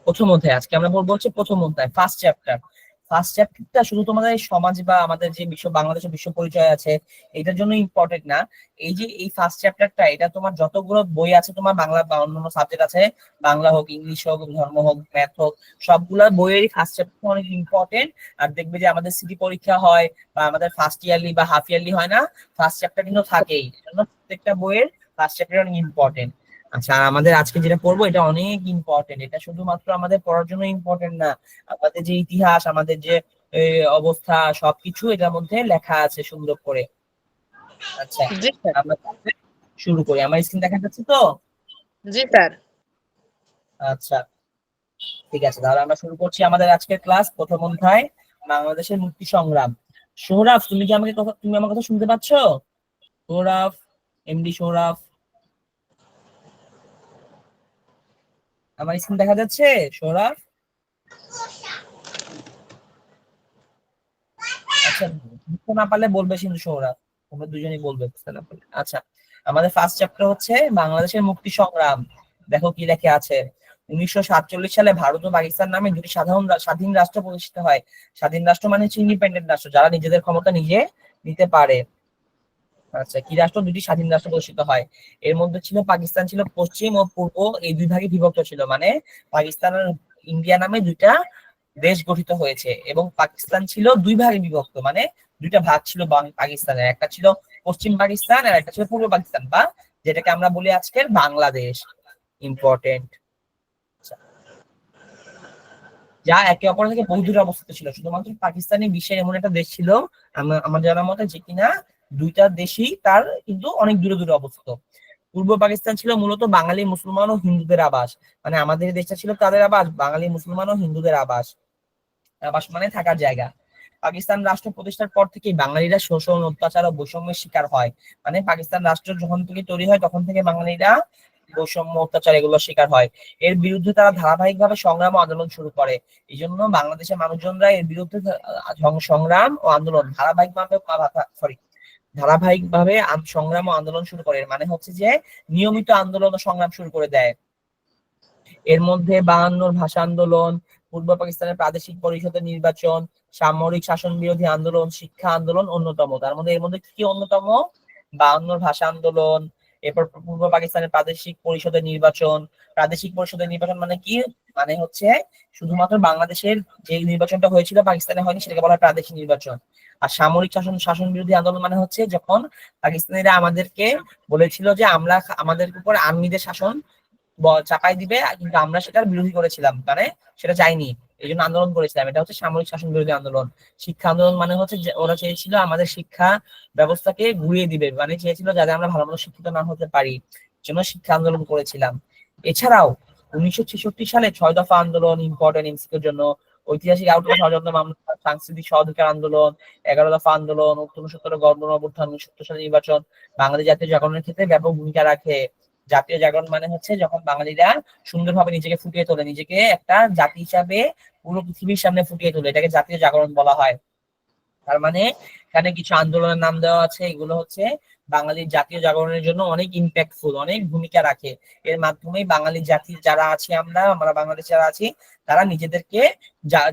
প্রথম অধ্যায় আজকে আমরা বলবো হচ্ছে প্রথম অধ্যায়, ফার্স্ট চ্যাপ্টার। ফার্স্ট চ্যাপ্টারটা শুধু তোমাদের সমাজ বা আমাদের যে বাংলাদেশের বিশ্ব পরিচয় আছে এটার জন্য ইম্পর্টেন্ট না। এই যে এই ফার্স্ট চ্যাপ্টারটা, এটা তোমার যতগুলো বই আছে তোমার বাংলা বা অন্যান্য সাবজেক্ট আছে, বাংলা হোক, ইংলিশ হোক, ধর্ম হোক, ম্যাথ হোক, সবগুলা বইয়েরই ফার্স্ট চ্যাপ্টার অনেক ইম্পর্টেন্ট। আর দেখবে যে আমাদের সিটি পরীক্ষা হয় বা আমাদের ফার্স্ট ইয়ারলি বা হাফ ইয়ারলি হয় না, ফার্স্ট চ্যাপ্টার কিন্তু থাকেই, জন্য প্রত্যেকটা বইয়ের ফার্স্ট চ্যাপ্টার অনেক ইম্পর্টেন্ট। আচ্ছা, আর আমাদের আজকে যেটা পড়বো এটা অনেক ইম্পর্টেন্ট। এটা শুধুমাত্র আমাদের পড়ার জন্য ইম্পর্টেন্ট না, আমাদের যে ইতিহাস, আমাদের যে অবস্থা, সবকিছু এটার মধ্যে লেখা আছে সুন্দর করে। আচ্ছা, জি স্যার। আমরা শুরু করি। আমার স্ক্রিন দেখা যাচ্ছে তো? জি স্যার। আচ্ছা, ঠিক আছে, তাহলে আমরা শুরু করছি আমাদের আজকের ক্লাস, প্রথম অধ্যায় বাংলাদেশের মুক্তি সংগ্রাম। সৌরভ, তুমি কি আমাকে কথা, তুমি আমার কথা শুনতে পাচ্ছ? সৌরভ, এমডি সৌরভ, আমার স্ক্রিন দেখা যাচ্ছে? সৌরভ, আচ্ছা, বুঝতে না পারলে বলবে কিন্তু সৌরভ, তোমরা দুজনেই বলবে বুঝতে না পারলে। আচ্ছা, আমাদের ফার্স্ট চ্যাপ্টার হচ্ছে বাংলাদেশের মুক্তি সংগ্রাম। দেখো কি লেখা আছে। 1947 সালে ভারত ও পাকিস্তান নামে দুটি স্বাধীন রাষ্ট্র প্রতিষ্ঠিত হয়। স্বাধীন রাষ্ট্র মানে হচ্ছে ইন্ডিপেন্ডেন্ট রাষ্ট্র, যারা নিজেদের ক্ষমতা নিজে নিতে পারে। আচ্ছা, কি রাষ্ট্র? দুটি স্বাধীন রাষ্ট্র প্রতিষ্ঠিত হয়। এর মধ্যে ছিল পাকিস্তান, ছিল পশ্চিম ও পূর্ব, এই দুই ভাগে বিভক্ত ছিল। মানে পাকিস্তান আর ইন্ডিয়া নামে দুইটা দেশ গঠিত হয়েছে, এবং পাকিস্তান ছিল দুই ভাগে বিভক্ত, মানে দুইটা ভাগ ছিল পাকিস্তানের, একটা ছিল পশ্চিম পাকিস্তান আর একটা ছিল পূর্ব পাকিস্তান, বা যেটাকে আমরা বলি আজকের বাংলাদেশ। ইম্পর্টেন্ট। যা একে অপর থেকে বহু দূরে অবস্থিত ছিল। শুধুমাত্র পাকিস্তানি বিশ্বের এমন একটা দেশ ছিল আমার জানার মতে, যে কিনা দুইটা দেশই তার কিন্তু অনেক দূরে দূরে অবস্থিত। পূর্ব পাকিস্তান ছিল মূলত বাঙালি, মুসলমান ও হিন্দুদের আবাস। মানে আমাদের দেশটা ছিল তাদের আবাস, বাঙালি, মুসলমান ও হিন্দুদের আবাস। আবাস মানে থাকার জায়গা। পাকিস্তান রাষ্ট্র প্রতিষ্ঠার পর থেকেই বাঙালিরা শোষণ, অত্যাচার ও বৈষম্যের শিকার হয়। মানে পাকিস্তান রাষ্ট্র যখন থেকে তৈরি হয় তখন থেকে বাঙালিরা বৈষম্য, অত্যাচার এগুলোর শিকার হয়। এর বিরুদ্ধে তারা ধারাবাহিকভাবে সংগ্রাম ও আন্দোলন শুরু করে। এই জন্য বাংলাদেশের মানুষজনরা এর বিরুদ্ধে সংগ্রাম ও আন্দোলন ধারাবাহিকভাবে সংগ্রাম ও আন্দোলন শুরু করে। এর মানে হচ্ছে যে নিয়মিত আন্দোলন ও সংগ্রাম শুরু করে দেয়। এর মধ্যে 52 ভাষা আন্দোলন, পূর্ব পাকিস্তানের প্রাদেশিক পরিষদের নির্বাচন, সামরিক শাসন বিরোধী আন্দোলন, শিক্ষা আন্দোলন অন্যতম। তার মধ্যে এর মধ্যে কি অন্যতম? 52 ভাষা আন্দোলন, এরপর পূর্ব পাকিস্তানের প্রাদেশিক পরিষদের নির্বাচন। প্রাদেশিক পরিষদের নির্বাচন মানে কি? মানে হচ্ছে শুধুমাত্র বাংলাদেশের যে নির্বাচনটা হয়েছিল পাকিস্তানে হয়নি, সেটাকে বলা হয় প্রাদেশিক নির্বাচন। আর সামরিক শাসন বিরোধী আন্দোলন মানে হচ্ছে যখন পাকিস্তানিরা আমাদেরকে বলেছিল যে আমরা আমাদের উপর আর্মিদের শাসন চাপাই দিবে, কিন্তু আমরা সেটার বিরোধী করেছিলাম, মানে সেটা চাইনি, এই জন্য আন্দোলন করেছিলাম। এটা হচ্ছে সামরিক শাসন বিরোধী আন্দোলন। শিক্ষা আন্দোলন মানে হচ্ছে যে ওরা চেয়েছিল আমাদের শিক্ষা ব্যবস্থাকে ঘুরিয়ে দিবে, মানে চেয়েছিল যাতে আমরা ভালো মতো শিক্ষিত না হতে পারি, জন্য শিক্ষা আন্দোলন করেছিলাম। এছাড়াও 1966 সালে 6 দফা আন্দোলন, ইম্পর্টেন্ট এমসিকিউর জন্য। ঐতিহাসিক আউটলুক ষড়যন্ত্র মামলা, সাংস্কৃতিক সহযোগিতার আন্দোলন, 11 দফা আন্দোলন, 69 গণ অভ্যুত্থান, 69 সালে নির্বাচন, বাংলাদেশ জাতীয় জাগরণের ক্ষেত্রে ব্যাপক ভূমিকা রাখে। জাতীয় জাগরণ মানে হচ্ছে যখন বাঙালিরা সুন্দরভাবে নিজেকে ফুটিয়ে তোলে, নিজেকে একটা জাতি হিসাবে পুরো পৃথিবীর সামনে ফুটিয়ে তোলে, এটাকে জাতীয় জাগরণ বলা হয়। তার মানে এখানে কিছু আন্দোলনের নাম দেওয়া আছে, এগুলো হচ্ছে বাঙালির জাতীয় জাগরণের জন্য অনেক ইম্প্যাক্টফুল, অনেক ভূমিকা রাখে। এর মাধ্যমে বাঙালি জাতি যারা আছি, আমরা বাংলাদেশ যারা আছি, তারা নিজেদেরকে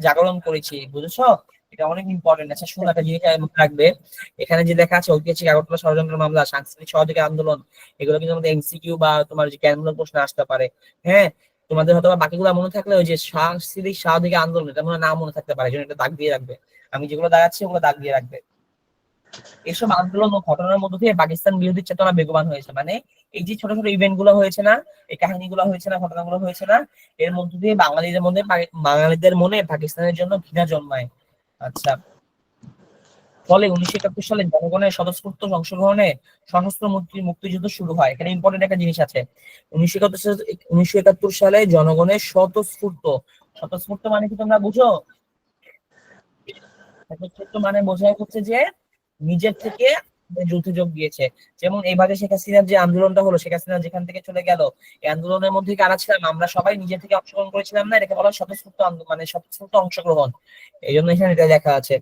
জাগরণ করেছি, বুঝেছো? এটা অনেক ইম্পর্টেন্ট। আচ্ছা শুনো, একটা জিনিস মনে রাখবে, এখানে যে লেখা আছে ঐতিহাসিক আগরতলা ষড়যন্ত্র মামলা, সাংস্কৃতিক সহযোগী আন্দোলন, এগুলো কিন্তু আমাদের এমসিকিউ বা তোমার যে জ্ঞানমূলক প্রশ্ন আসতে পারে। হ্যাঁ, তোমাদের হয়তো বাকিগুলো মনে থাকলে ওই যে সাংস্কৃতিক সহযোগী আন্দোলন, এটা মনে নাম মনে থাকতে পারে, এই জন্য এটা দাগ দিয়ে রাখবে। আমি যেগুলো দাঁড়াচ্ছি ওগুলো দাগ দিয়ে রাখবে। এসব আন্দোলন ও ঘটনার মধ্য দিয়ে পাকিস্তান বিরোধী চেতনা বেগবান হয়েছে। মানে এই যে ছোট ছোট ইভেন্ট গুলো হয়েছে না, এই কাহিনীগুলো হয়েছে না, ঘটনাগুলো হয়েছে না, এর মধ্য দিয়ে বাঙালিদের মনে পাকিস্তানের জন্য ঘৃণা জন্মায়। আচ্ছা, ফলে 1971 সালে জনগণের স্বতঃস্ফূর্ত অংশগ্রহণে সশস্ত্র মুক্তিযুদ্ধ শুরু হয়। এখানে ইম্পর্টেন্ট একটা জিনিস আছে। 1971 সালে জনগণের স্বতঃস্ফূর্ত মানে কি তোমরা বুঝো? স্বতঃস্ফূর্ত মানে বোঝায় হচ্ছে যে নিজের থেকে যুদ্ধে যোগ দিয়েছে। যেমন এইভাবে শেখ হাসিনার যে আন্দোলনটা হলো, শেখ হাসিনা যেখান থেকে চলে গেল, এই আন্দোলনের মধ্যে কারা ছিলাম? আমরা সবাই নিজে থেকে অংশগ্রহণ করেছিলাম না, এটাকে বলা হয় স্বতঃস্ফূর্ত আন্দোলন, মানে স্বতঃস্ফূর্ত অংশগ্রহণ। এই জন্য এখানে এটা লেখা আছে।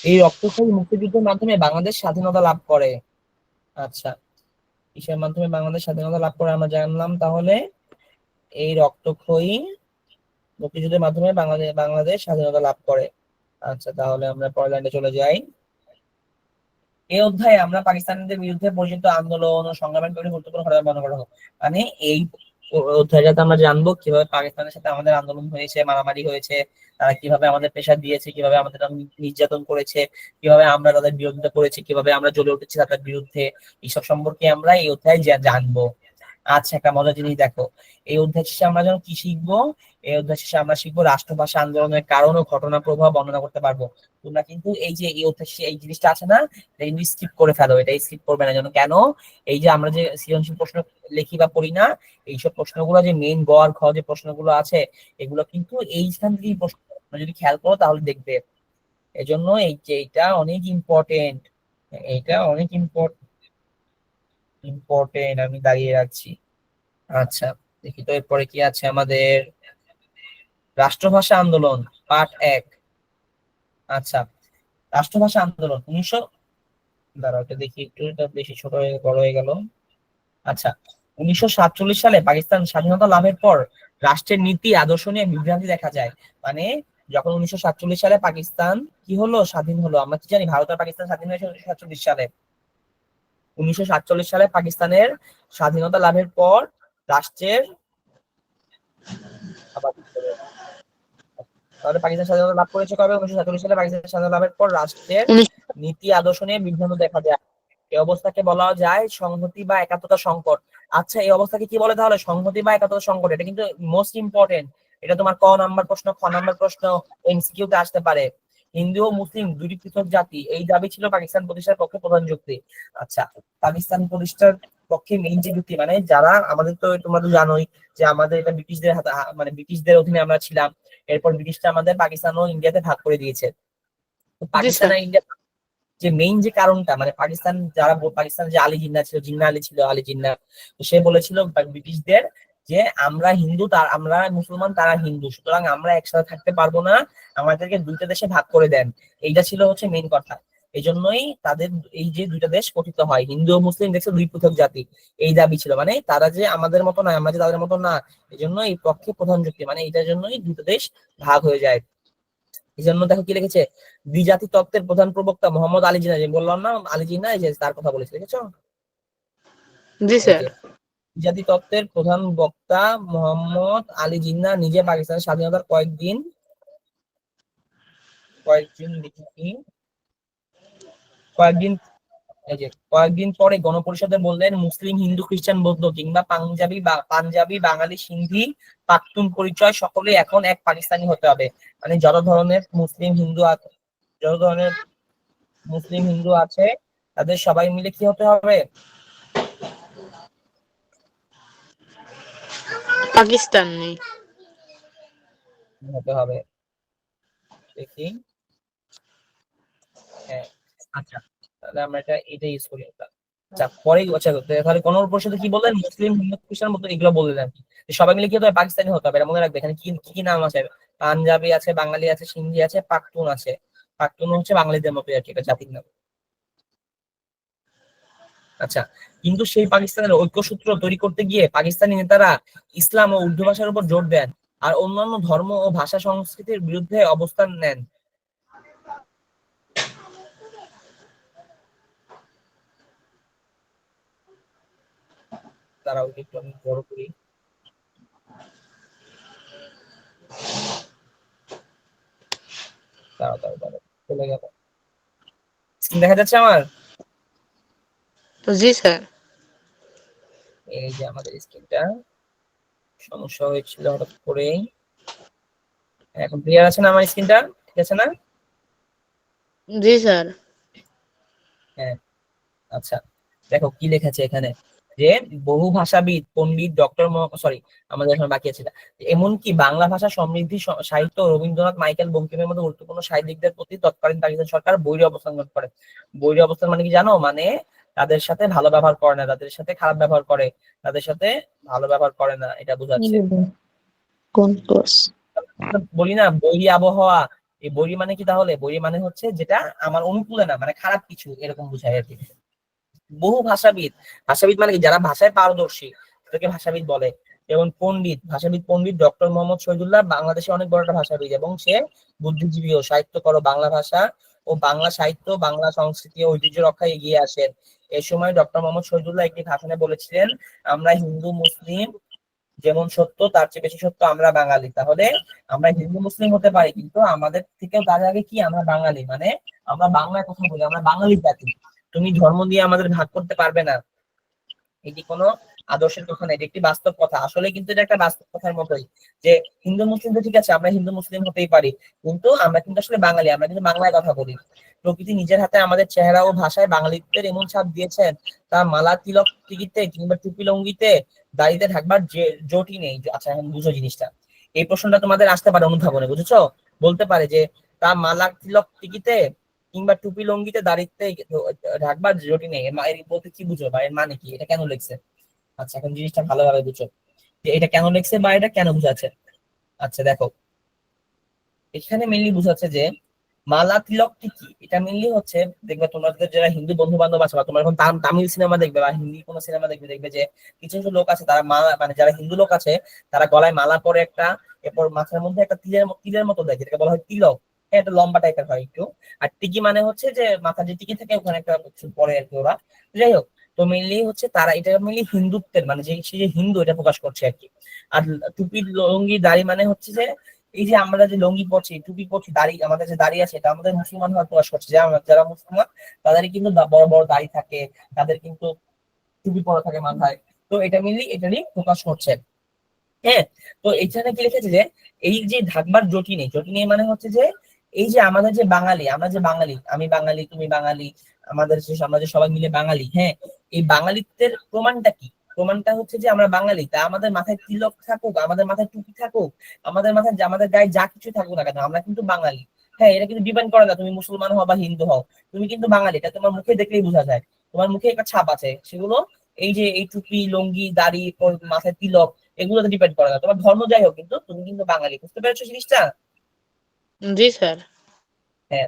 এই রক্তক্ষয়ী মুক্তিযুদ্ধের মাধ্যমে বাংলাদেশ স্বাধীনতা লাভ করে। আচ্ছা, কিসের মাধ্যমে বাংলাদেশ স্বাধীনতা লাভ করে আমরা জানলাম তাহলে? এই রক্তক্ষয়ী মুক্তিযুদ্ধের মাধ্যমে বাংলাদেশ স্বাধীনতা লাভ করে। আচ্ছা, তাহলে আমরা পরের লাইনে চলে যাই। এই অধ্যায়ে আমরা পাকিস্তানিদের বিরুদ্ধে পরিচিত আন্দোলন ও সংগ্রামের কয়েকটি গুরুত্বপূর্ণ ঘটনা বর্ণনা করা হবে। মানে এই অধ্যায়টাতে আমরা জানবো কিভাবে পাকিস্তানের সাথে আমাদের আন্দোলন হয়েছে, মারামারি হয়েছে, তারা কিভাবে আমাদের প্রেশার দিয়েছে, কিভাবে আমাদের নির্যাতন করেছে, কিভাবে আমরা তাদের বিরোধিতা করেছি, কিভাবে আমরা জ্বলে উঠেছি তাদের বিরুদ্ধে। এইসব সম্পর্কে আমরা এই অধ্যায়ে জানবো। আচ্ছা, একটা মজার জিনিস দেখো, এই অধ্যায় শেষে আমরা যেন কি শিখবো? এই অধ্যায় শেষে আমরা শিখবো রাষ্ট্রভাষা আন্দোলনের কারণ ও ঘটনা প্রবাহ বর্ণনা করতে পারবো। তোমরা কিন্তু এই যে এই অধ্যায় শেষে এই জিনিসটা আছে না, এটা কিন্তু স্কিপ করে ফেলো, এটা স্কিপ করবে না। যেন কেন? এই যে আমরা যে সৃজনশীল প্রশ্ন লিখি বা পড়ি না, এইসব প্রশ্নগুলো যে মেইন গ আর খ যে প্রশ্নগুলো আছে, এগুলো কিন্তু এইখান থেকেই প্রশ্ন, যদি খেয়াল করো তাহলে দেখবে। এজন্য এই যে এটা অনেক ইম্পর্টেন্ট, এটা অনেক ইম্পর্টেন্ট আমি দাঁড়িয়ে রাখছি। আচ্ছা, দেখি তো এরপরে কি আছে আমাদের। রাষ্ট্রভাষা আন্দোলন পার্ট 1। আচ্ছা, রাষ্ট্রভাষা আন্দোলন 1900, দাঁড়াও এটা দেখি একটু, এটা বেশি ছোট হয়ে বড় হয়ে গেল। আচ্ছা, 1947 সালে পাকিস্তান স্বাধীনতা লাভের পর রাষ্ট্রের নীতি আদর্শ নিয়ে বিভ্রান্তি দেখা যায়। মানে যখন 1947 সালে পাকিস্তান কি হলো, স্বাধীন হলো, আমরা কি জানি ভারত আর পাকিস্তান স্বাধীন হয়েছে 1947 সালে। 1947 সালে পাকিস্তানের স্বাধীনতা লাভের পর রাষ্ট্রের, আবার তাহলে পাকিস্তান স্বাধীনতা লাভ করেছে কবে? 1947 সালে। পাকিস্তান স্বাধীনতা লাভের পর রাষ্ট্রের নীতি আদর্শ নিয়ে বিভ্রান্ত দেখা যায়। এই অবস্থাকে বলা যায় সংহতি বা একাত্মতা সংকট। আচ্ছা, এই অবস্থাকে কি বলে তাহলে? সংহতি বা একাত্মতা সংকট। এটা কিন্তু মোস্ট ইম্পর্টেন্ট। এটা তোমার ক নাম্বার প্রশ্ন, খ নাম্বার প্রশ্ন, এমসিকিউ তে আসতে পারে। হিন্দু ও মুসলিম দুটি পৃথক জাতি, এই দাবি ছিল পাকিস্তান প্রতিষ্ঠার পক্ষে প্রধান যুক্তি। আচ্ছা, পাকিস্তান প্রতিষ্ঠার পক্ষে মেইন যে যুক্তি, মানে যারা আমাদের, তো তোমরা তো জানোই যে আমাদের এটা ব্রিটিশদের হাতে, মানে ব্রিটিশদের অধীনে আমরা ছিলাম। এরপর ব্রিটিশরা আমাদের পাকিস্তান ও ইন্ডিয়াতে ভাগ করে দিয়েছে। তো জি পাকিস্তান স্যার। আর ইন্ডিয়া যে মেইন যে কারণটা, মানে পাকিস্তান যারা পাকিস্তান যে আলী জিন্নাহ ছিল, জিন্নাহ আলী ছিল, আলী জিন্নাহ, তো সে বলেছিল ব্রিটিশদের যে আমরা হিন্দু, আমরা মুসলমান, তারা হিন্দু, সুতরাং আমরা একসাথে থাকতে পারবো না, আমাদেরকে দুইটা দেশে ভাগ করে দেন। এইটা ছিল হচ্ছে মেইন কথা। এই জন্যই তাদের এই যে দুইটা দেশ গঠিত হয়, হিন্দু ও মুসলিম দেখছে দুই পৃথক জাতি, এই দাবি ছিল। মানে তারা যে আমাদের মতো না, আমরা যে তাদের মতো না, এই জন্য এই পক্ষে প্রধান যুক্তি, মানে এইটার জন্যই দুটো দেশ ভাগ হয়ে যায়। এই জন্য দেখো কি লিখেছে, দ্বিজাতি তত্ত্বের প্রধান প্রবক্তা মোহাম্মদ আলী জিন্নাহ, যে বললাম না আলী জিন্নাহ, এই যে তার কথা বলেছে, দেখেছো? জি এই স্যার। যে দ্বিজাতি তত্ত্বের প্রধান বক্তা মোহাম্মদ আলী জিন্নাহ নিজে পাকিস্তানের স্বাধীনতার কয়েকদিন এই যে কয়েকদিন পরে গণপরিষদে বললেন, মুসলিম, হিন্দু, খ্রিস্টান, বৌদ্ধ কিংবা পাঞ্জাবি, বাঙালি, সিন্ধি, পাখতুন পরিচয় সকলেই এখন এক পাকিস্তানি হতে হবে। মানে যত ধরনের মুসলিম হিন্দু আছে, তাদের সবাই মিলে কি হতে হবে? পাকিস্তানি হতে হবে। দেখি, হ্যাঁ। আচ্ছা, তাহলে আমরা এটা ইউজ করি। আচ্ছা, পরে আচ্ছা, তাহলে গণপরিষদে কি বললেন? মুসলিম, হিন্দু, খ্রিস্টান মতো এগুলো বললেন। সবাই মিলে কি হতে হবে? পাকিস্তানি হতে হবে। এটা মনে রাখবে। এখানে কি কি কি নাম আছে? পাঞ্জাবি আছে, বাঙালি আছে, সিন্ধি আছে, পাখতুন আছে। পাখতুন হচ্ছে বাঙালিদের মতো আর কি, এটা জাতির নাম। আচ্ছা, কিন্তু সেই পাকিস্তানের ঐক্যসূত্র তৈরি করতে গিয়ে পাকিস্তানি নেতারা ইসলাম ও উর্দু ভাষার উপর জোর দেন আর অন্যান্য ধর্ম ও ভাষা সংস্কৃতির বিরুদ্ধে অবস্থান নেন। তারা একটু আমি বড় করি। দাঁড়াও, চলে গেল। স্ক্রিন দেখা যাচ্ছে আমার? জি স্যার। এই যে আমাদের স্ক্রিনটা সমস্যা হয়েছিল হঠাৎ করেই। এখন ক্লিয়ার আছে না আমার স্ক্রিনটা? ঠিক আছে না? জি স্যার। হ্যাঁ। আচ্ছা, দেখো কি লেখেছে এখানে, যে বহু ভাষাবিদ পণ্ডিত ডক্টর, সরি আমাদের এখন বাকি আছে, এমনকি বাংলা ভাষা সমৃদ্ধি সাহিত্য রবীন্দ্রনাথ, মাইকেল বঙ্কিমের মতো গুরুত্বপূর্ণ সাহিত্যিকদের প্রতি তৎকালীন পাকিস্তান সরকার বৈরী অবস্থান গ্রহণ করে। বৈরী অবস্থান মানে কি জানো? মানে তাদের সাথে ভালো ব্যবহার করে না, তাদের সাথে খারাপ ব্যবহার করে, তাদের সাথে ভালো ব্যবহার করে না, এটা বোঝাচ্ছে। কোন ক্লাস? বলি না বৈরী আবহাওয়া, এই বৈরী মানে কি তাহলে? বৈরী মানে হচ্ছে যেটা আমার অনুকূলে না, মানে খারাপ কিছু, এরকম বোঝায় আর কি। বহু ভাষাবিদ, ভাষাবিদ মানে কি? যারা ভাষায় পারদর্শী, তাদেরকে ভাষাবিদ বলে। যেমন পণ্ডিত, ভাষাবিদ পণ্ডিত ডক্টর মোহাম্মদ শহীদুল্লাহ বাংলাদেশে অনেক বড় একটা ভাষাবিদ এবং সে বুদ্ধিজীবী ও সাহিত্যকর, বাংলা ভাষা ও বাংলা সাহিত্য, বাংলা সংস্কৃতি ও ঐতিহ্য রক্ষায় এগিয়ে আসেন। এই সময় ডক্টর মোহাম্মদ শহীদুল্লাহ একটি ভাষণে বলেছিলেন, আমরা হিন্দু মুসলিম যেমন সত্য তার চেয়ে বেশি সত্য আমরা বাঙালি। তাহলে আমরা হিন্দু মুসলিম হতে পারি কিন্তু আমাদের থেকেও তার আগে কি আমরা বাঙালি, মানে আমরা বাংলায় কথা বলি, আমরা বাঙালি জাতি। তুমি ধর্ম দিয়ে আমাদের ভাগ করতে পারবে না। এটি কোনো আদর্শের কথা না, এটি একটি বাস্তব কথা। আসলে কিন্তু এটা একটা বাস্তব কথার মতোই যে হিন্দু মুসলিম তো ঠিক আছে, আমরা হিন্দু মুসলিম হতেই পারি কিন্তু আমরা কিন্তু আসলে বাঙালি, আমরা কিন্তু বাংলায় কথা বলি। প্রকৃতি নিজের হাতে আমাদের চেহারা ও ভাষায় বাঙালিত্বের এমন ছাপ দিয়েছেন, তা মালা তিলক টিকিতে কিংবা টুপি লঙ্গিতে দাড়িতে ঢাকবার যে জোটই নেই। আচ্ছা এখন বুঝো জিনিসটা, এই প্রশ্নটা তোমাদের আসতে পারে অনুধাবনে, বুঝেছো? বলতে পারে যে তা মালা তিলক টিকিতে কিংবা টুপি লঙ্গিতে দাড়িতে ঢাকবার জোটই নেই, এর বলতে কি বুঝো বা এর মানে কি, এটা কেন লিখছে? আচ্ছা এখন জিনিসটা ভালোভাবে বুঝো যে এটা কেন লিখছে বা এটা কেন বুঝাচ্ছে। আচ্ছা দেখো, এখানে মেনলি বুঝাচ্ছে যে মালা তিলকটি কি, এটা মেনলি হচ্ছে, দেখবে তোমাদের যারা হিন্দু বন্ধু বান্ধব আছে বা তোমার এখন তামিল সিনেমা দেখবে বা হিন্দি কোনো সিনেমা দেখবে, দেখবে যে কিছু কিছু লোক আছে তারা মালা, মানে যারা হিন্দু লোক আছে তারা গলায় মালা পরে একটা, এরপর মাথার মধ্যে একটা তিলের মতো দেয় যেটাকে বলা হয় তিলক। হ্যাঁ, এটা লম্বা টাইপের হয় একটু। আর টিকি মানে হচ্ছে যে মাথা যে টিকি থাকে ওখানে একটা কিছু পরে আর কি ওরা। যাই হোক, তো মেনলি হচ্ছে তারা এটা মেনলি হিন্দুত্বের, মানে যে সে যে হিন্দু এটা প্রকাশ করছে আর কি। আর টুপি লুঙ্গি দাড়ি মানে হচ্ছে যে এই যে আমরা যে লুঙ্গি পরছি, টুপি পরছি, দাড়ি আমাদের যে দাড়ি আছে এটা আমাদের মুসলমান হওয়ার প্রকাশ করছে। যে যারা মুসলমান তাদের কিন্তু বড় বড় দাড়ি থাকে, তাদের কিন্তু টুপি পরা থাকে মাথায়। তো এটা মিলি এটারই প্রকাশ করছে। হ্যাঁ, তো এখানে কি লিখেছে যে এই যে ঢাকবার জটি নেই, জটি নেই মানে হচ্ছে যে এই যে আমাদের যে বাঙালি, আমরা যে বাঙালি, আমি বাঙালি তুমি বাঙালি, আমাদের যে আমরা যে সবাই মিলে বাঙালি, হ্যাঁ, এই বাঙালিত্বের প্রমাণটা কি? প্রমাণটা হচ্ছে যে আমরা বাঙালি, তা আমাদের মাথায় তিলক থাকুক, আমাদের মাথায় টুপি থাকুক, আমাদের মাথায় আমাদের গায়ে যা কিছু থাকুক না কেন, আমরা কিন্তু বাঙালি। হ্যাঁ, এটা কিন্তু ডিপেন্ড করে না তুমি মুসলমান হও বা হিন্দু হও, তুমি কিন্তু বাঙালি, এটা তোমার মুখে দেখলেই বোঝা যায়। তোমার মুখে একটা ছাপ আছে, সেগুলো এই যে এই টুপি লুঙ্গি দাড়ি মাথায় তিলক, এগুলোতে ডিপেন্ড করে না, তোমার ধর্ম যাই হোক কিন্তু তুমি কিন্তু বাঙালি। বুঝতে পেরেছো জিনিসটা? জি স্যার। হ্যাঁ।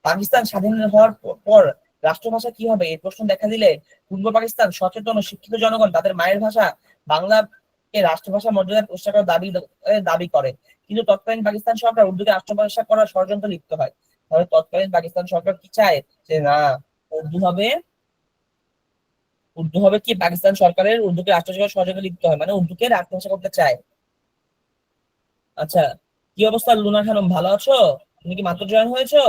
পাকিস্তান স্বাধীন হওয়ার পর রাষ্ট্রভাষা কি হবে এই প্রশ্ন দেখা দিলে পূর্ব পাকিস্তান সচেতন ও শিক্ষিত জনগণ তাদের মায়ের ভাষা বাংলাকে রাষ্ট্রভাষা মর্যাদা প্রতিষ্ঠা করার দাবি করে। কিন্তু তৎকালীন পাকিস্তান সরকার উর্দুকে রাষ্ট্রভাষা করার ষড়যন্ত্র লিপ্ত হয়। তাহলে তৎকালীন পাকিস্তান সরকার কি চায় যে না, উর্দু হবে, উর্দু হবে কি, পাকিস্তান সরকারের উর্দুকে রাষ্ট্রভাষা করার ষড়যন্ত্র লিপ্ত হয়, মানে উর্দুকে রাষ্ট্রভাষা করতে চায়। আচ্ছা, কি অবস্থা লুনা খানম, ভালো আছো? তুমি কি মাত্র জয়েন হয়েছো?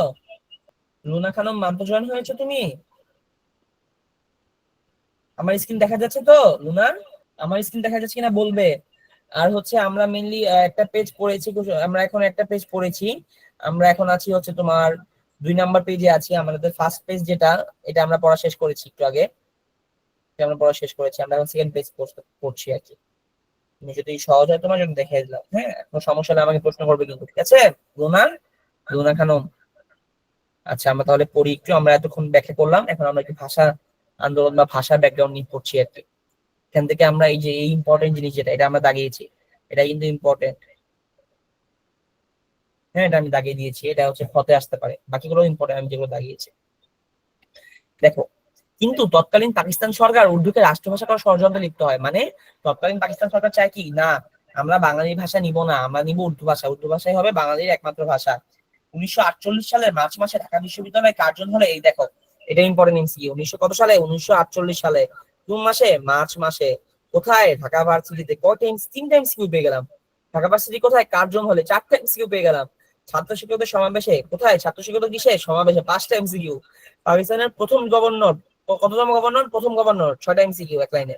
লুনা খানম মাত্র জয়েন হয়েছো তুমি? আমার স্ক্রিন দেখা যাচ্ছে তো লুনা? আমার স্ক্রিন দেখা যাচ্ছে কিনা বলবে। আর হচ্ছে আমরা মেইনলি একটা পেজ পড়েছি, আমরা এখন একটা পেজ পড়েছি, আমরা এখন আছি হচ্ছে তোমার 2 নাম্বার পেজে আছি। আমাদের ফার্স্ট পেজ যেটা, এটা আমরা পড়া শেষ করেছি একটু আগে, এটা আমরা পড়া শেষ করেছি, আমরা এখন সেকেন্ড পেজ পড়ছি আর কি। তুমি যদি সহজ হয় তোমার জন্য দেখে দিলাম, হ্যাঁ, কোনো সমস্যা হলে আমাকে প্রশ্ন করবে কিন্তু, ঠিক আছে লুনা? লুনা খানম, আচ্ছা আমরা তাহলে পড়ি একটু। আমরা এতক্ষণ ব্যাখ্যা করলাম, এখন আমরা একটু ভাষা আন্দোলন বা ভাষা ব্যাকগ্রাউন্ড নিয়ে পড়ছি আর কি। এখান থেকে আমরা এই যে এই ইম্পর্টেন্ট জিনিস যেটা এটা আমরা দাগিয়েছি, এটা কিন্তু ইম্পর্টেন্ট। হ্যাঁ, এটা আমি দাগিয়ে দিয়েছি, এটা হচ্ছে ফতে আসতে পারে, বাকিগুলো ইম্পর্টেন্ট আমি যেগুলো দাগিয়েছি। দেখো, কিন্তু তৎকালীন পাকিস্তান সরকার উর্দুকে রাষ্ট্রভাষা করার ষড়যন্ত্রে লিপ্ত হয়, মানে তৎকালীন পাকিস্তান সরকার চায় কি না, আমরা বাঙালি ভাষা নিব না, আমরা নিব উর্দু ভাষা, উর্দু ভাষাই হবে বাঙালির একমাত্র ভাষা। 1948 সালের মার্চ মাসে ঢাকা বিশ্ববিদ্যালয় কার্জন হলে, এই দেখো এটা ইম্পর্টেন্ট এমসিকিউ, 1900 কত সালে, 1948 সালে কোন মাসে, মার্চ মাসে, কোথায়, ঢাকা ভার্সিটিতে। কয়টা 3টা এমসিকিউ পেয়ে গেলাম। ঢাকা ভার্সিটি কোথায়, কার্জন হলে, 4টা এমসিকিউ পেয়ে গেলাম। ছাত্র শিক্ষকদের সমাবেশে কোথায়, ছাত্র শিক্ষকদের কিসে, সমাবেশে, 5টা এমসিকিউ। পাকিস্তানের প্রথম গভর্নর, কততম গভর্নর, প্রথম গভর্নর, 6টা এমসিকিউ এক লাইনে।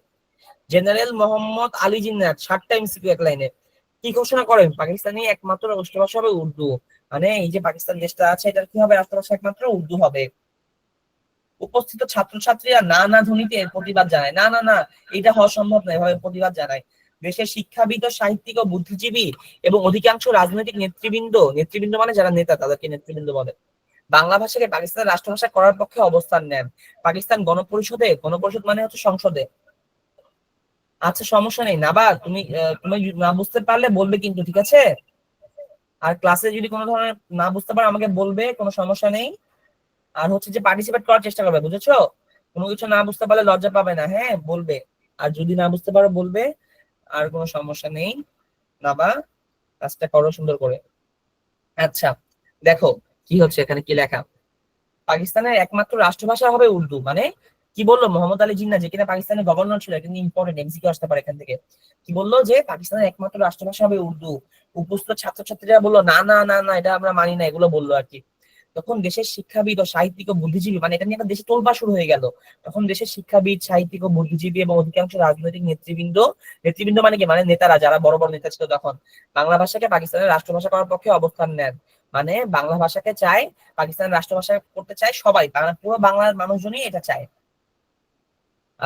জেনারেল মোহাম্মদ আলী জিন্নাহ, 7টা এমসিকিউ এক লাইনে। কি ঘোষণা করেন, পাকিস্তানি একমাত্র রাষ্ট্রভাষা হবে উর্দু, মানে এই যে পাকিস্তান দেশটা আছে এটার কি হবে, রাষ্ট্রভাষা একমাত্র উর্দু হবে। উপস্থিত ছাত্রছাত্রীরা না না ধ্বনিতে প্রতিবাদ জানায়, না না না, এটা হওয়া সম্ভব নয়, এভাবে প্রতিবাদ জানায়। দেশের শিক্ষাবিদ ও সাহিত্যিক ও বুদ্ধিজীবী এবং অধিকাংশ রাজনৈতিক নেতৃবৃন্দ মানে যারা নেতা তাদেরকে নেতৃবৃন্দ বলে, বাংলা ভাষাকে পাকিস্তানের রাষ্ট্রভাষা করার পক্ষে অবস্থান নেন। পাকিস্তান গণপরিষদ মানে হচ্ছে সংসদে। আচ্ছা সমস্যা নেই নাবা, তুমি না বুঝতে পারলে বলবে কিন্তু, ঠিক আছে? আর ক্লাসে যদি কোনো ধরনের না বুঝতে পারো আমাকে বলবে, কোনো সমস্যা নেই। আর হচ্ছে যে পার্টিসিপেট করার চেষ্টা করবে, বুঝেছো? কোনো কিছু না বুঝতে পারলে লজ্জা পাবে না, হ্যাঁ বলবে। আর যদি না বুঝতে পারো বলবে। আর কোনো সমস্যা নেই। নাবা কাজটা করো সুন্দর করে। আচ্ছা দেখো কি হচ্ছে এখানে, কি লেখা, পাকিস্তানের একমাত্র রাষ্ট্রভাষা হবে উর্দু। মানে কি বললো মোহাম্মদ আলী জিন্নাহ, যে কিনা পাকিস্তানের গভর্নর ছিল, এটা কিন্তু ইম্পর্টেন্ট, এমসিকিউ আসতে পারে এখান থেকে। কি বললো যে পাকিস্তানের একমাত্র রাষ্ট্রভাষা হবে উর্দু। উপস্থিত ছাত্রছাত্রীরা বললো না না না না, এটা আমরা মানি না, এগুলো বললো আর কি। তখন দেশের শিক্ষাবিদ ও সাহিত্যিক ও বুদ্ধিজীবী, মানে এটা নিয়ে একটা দেশে তোলপাড় শুরু হয়ে গেল। তখন দেশের শিক্ষাবিদ, সাহিত্যিক ও বুদ্ধিজীবী এবং অধিকাংশ রাজনৈতিক নেতৃবৃন্দ, নেতৃবৃন্দ মানে কি, মানে নেতারা, যারা বড় বড় নেতা ছিল তখন, বাংলা ভাষাকে পাকিস্তানের রাষ্ট্রভাষা করার পক্ষে অবস্থান নেন। মানে বাংলা ভাষাকে চায়, পাকিস্তানের রাষ্ট্রভাষা করতে চায় সবাই, পুরো বাংলার মানুষজনই এটা চায়।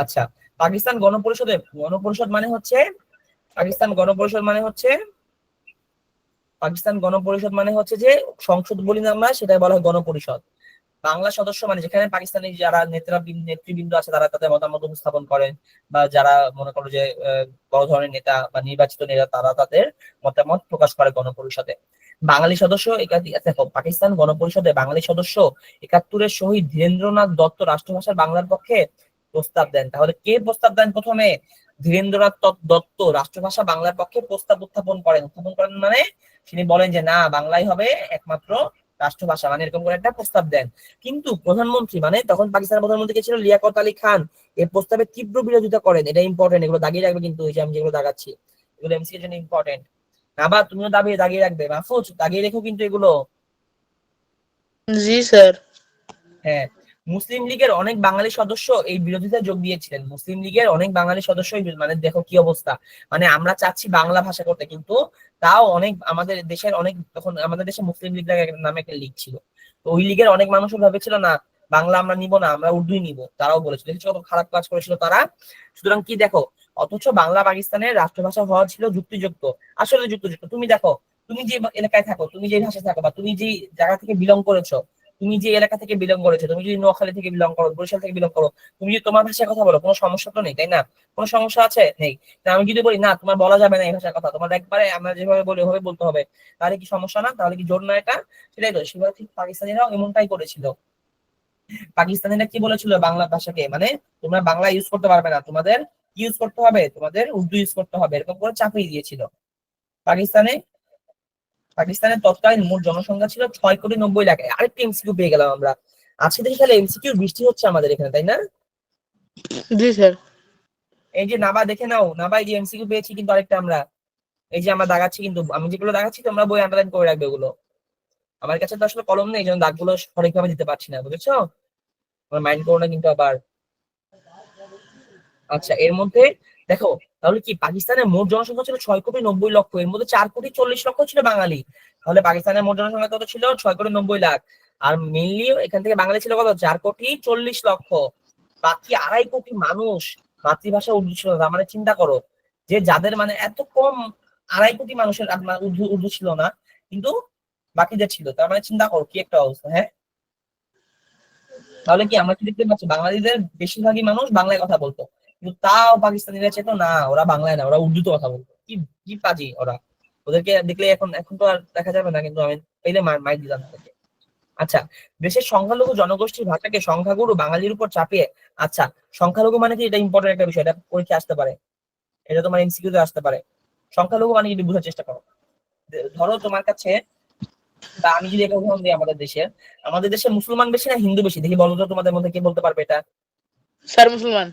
আচ্ছা, পাকিস্তান গণপরিষদে, গণপরিষদ মানে হচ্ছে, পাকিস্তান গণপরিষদ মানে হচ্ছে, পাকিস্তান গণপরিষদ মানে হচ্ছে যে সংসদ বলি না আমরা, সেটাই বলা হয় গণপরিষদ। বাংলা সদস্য মানে যেখানে পাকিস্তানি যারা নেতৃবৃন্দ আছে তারা তাদের মতামত উপস্থাপন করেন, বা যারা মনে করো যে বড় ধরনের নেতা বা নির্বাচিত নেতা, তারা তাদের মতামত প্রকাশ করে গণপরিষদে। বাঙালি সদস্য দেখো, পাকিস্তান গণপরিষদে বাঙালি সদস্য 71-এর শহীদ ধীরেন্দ্রনাথ দত্ত রাষ্ট্রভাষার বাংলার পক্ষে প্রস্তাব দেন। তাহলে কে প্রস্তাব দেন প্রথমে? ধীরেন্দ্রনাথ দত্ত রাষ্ট্রভাষা বাংলার পক্ষে প্রস্তাব উত্থাপন করেন। মানে তিনি বলেন যে না, বাংলাই হবে একমাত্র রাষ্ট্রভাষা, মানে এরকম করে একটা প্রস্তাব দেন। কিন্তু প্রধানমন্ত্রী, মানে তখন পাকিস্তানের প্রধানমন্ত্রী কে ছিল, লিয়াকত আলী খান, এই প্রস্তাবে তীব্র বিরোধিতা করেন। এটা ইম্পর্টেন্ট, এগুলো দাগিয়ে রাখবে কিন্তু, এই যে আমি যেগুলো দাগাচ্ছি এগুলো এমসিকিউ এর জন্য ইম্পর্টেন্ট। না তুমিও দাগিয়ে রাখবে, মাহফুজ দাগিয়ে রেখো কিন্তু এগুলো। জি স্যার। হ্যাঁ, মুসলিম লীগের অনেক বাঙালি সদস্য এই বিরোধিতায় যোগ দিয়েছিলেন। মুসলিম লীগের অনেক বাঙালি সদস্য মানে দেখো কি অবস্থা, মানে আমরা চাচ্ছি বাংলা ভাষা করতে, কিন্তু তাও অনেক আমাদের দেশের অনেক, তখন আমাদের দেশে মুসলিম লীগ নামে একটা লীগ ছিল, তো ওই লীগের অনেক মানুষও ভেবেছিল না বাংলা আমরা নিব না, আমরা উর্দুই নিব। তারাও বলেছিল, দেখছো কত খারাপ কাজ করেছিল তারা। সুতরাং কি দেখো, অথচ বাংলা পাকিস্তানের রাষ্ট্রভাষা হওয়া ছিল যুক্তিযুক্ত, আসলে যুক্তিযুক্ত। তুমি দেখো, তুমি যে এলাকায় থাকো, তুমি যে ভাষায় থাকো, বা তুমি যে জায়গা থেকে বিলং করেছো, তুমি যে এলাকা থেকে বিলং করেছো, তুমি যদি নোয়াখালী থেকে বিলং করো, বরিশাল থেকে বিলং করো, তুমি যদি তোমার ভাষায় কথা বলো, কোনো সমস্যা তো নেই, তাই না? কোনো সমস্যা আছে? নেই। আমি যদি বলি না তোমার বলা যাবে না এই ভাষার কথা, তোমার একবারে আমরা যেভাবে বলি ওভাবে বলতে হবে, তাহলে কি সমস্যা না? তাহলে কি জোর না এটা? সেটাই তো, সেভাবে ঠিক পাকিস্তানিরাও এমনটাই করেছিল। পাকিস্তানিরা কি বলেছিল বাংলা ভাষাকে, মানে তোমরা বাংলা ইউজ করতে পারবে না, তোমাদের ইউজ করতে হবে, তোমাদের উর্দু ইউজ করতে হবে, এরকম করে চাপিয়ে দিয়েছিল পাকিস্তানে। পাকিস্তানের তৎকালীন মোট জনসংখ্যা ছিল 6,90,00,000। আরেকটা এমসিকিউ পেয়ে গেলাম আমরা। আজকে দেখি তাহলে এমসিকিউ বৃষ্টি হচ্ছে আমাদের এখানে, তাই না? জি স্যার। এই যে নাবা দেখে নাও, নাবা এই যে এমসিকিউ পেয়েছি কিন্তু আরেকটা আমরা, এই যে আমরা দাগাচ্ছি কিন্তু, আমি যেগুলো দাগাচ্ছি তোমরা বই আন্ডারলাইন করে রাখবে ওগুলো। আমার কাছে তো আসলে কলম নেই, এই জন্য দাগগুলো সঠিকভাবে দিতে পারছি না, বুঝেছো? তোমার মাইন্ড করো না কিন্তু আবার। আচ্ছা, এর মধ্যে দেখো, তাহলে কি পাকিস্তানের মোট জনসংখ্যা ছিল 6,90,00,000, এর মধ্যে 4,40,00,000 ছিল বাঙালি। তাহলে পাকিস্তানের মোট জনসংখ্যা কত ছিল? 6,90,00,000। আর মেইনলি এখান থেকে বাঙালি ছিল কত? 4,40,00,000। বাকি 2.5 কোটি মানুষ মাতৃভাষা উর্দু ছিল। তার মানে চিন্তা করো, যে যাদের মানে এত কম, 2.5 কোটি মানুষের উর্দু উর্দু ছিল না, কিন্তু বাকিদের ছিল। তার মানে চিন্তা করো কি একটা অবস্থা, হ্যাঁ? তাহলে কি আমরা কি দেখতে পাচ্ছি, বাঙালিদের বেশিরভাগই মানুষ বাংলায় কথা বলতো, কিন্তু তাও পাকিস্তানিরা চেত না, ওরা বাংলায় না, ওরা উর্দুতে কথা বলতো। কি কি পাজি ওরা! ওদেরকে দেখলে এখন এখন তো আর দেখা যাবে না, কিন্তু আমি পেলে মাইক দিলাম তাদেরকে। আচ্ছা, দেশের সংখ্যালঘু জনগোষ্ঠীর ভাষাকে সংখ্যাগুরু বাঙালির উপর চাপিয়ে, আচ্ছা সংখ্যালঘু মানে কি, এটা ইম্পর্টেন্ট একটা বিষয়, এটা পরীক্ষা আসতে পারে, এটা তোমার এমসিকিউ তে আসতে পারে। সংখ্যালঘু মানে কি বোঝার চেষ্টা করো। ধরো তোমার কাছে, বা আমি যদি একটা উদাহরণ দিই, আমাদের দেশে মুসলমান বেশি না হিন্দু বেশি, দেখি বলো তো তোমাদের মধ্যে কে বলতে পারবে এটা। স্যার মুসলমান।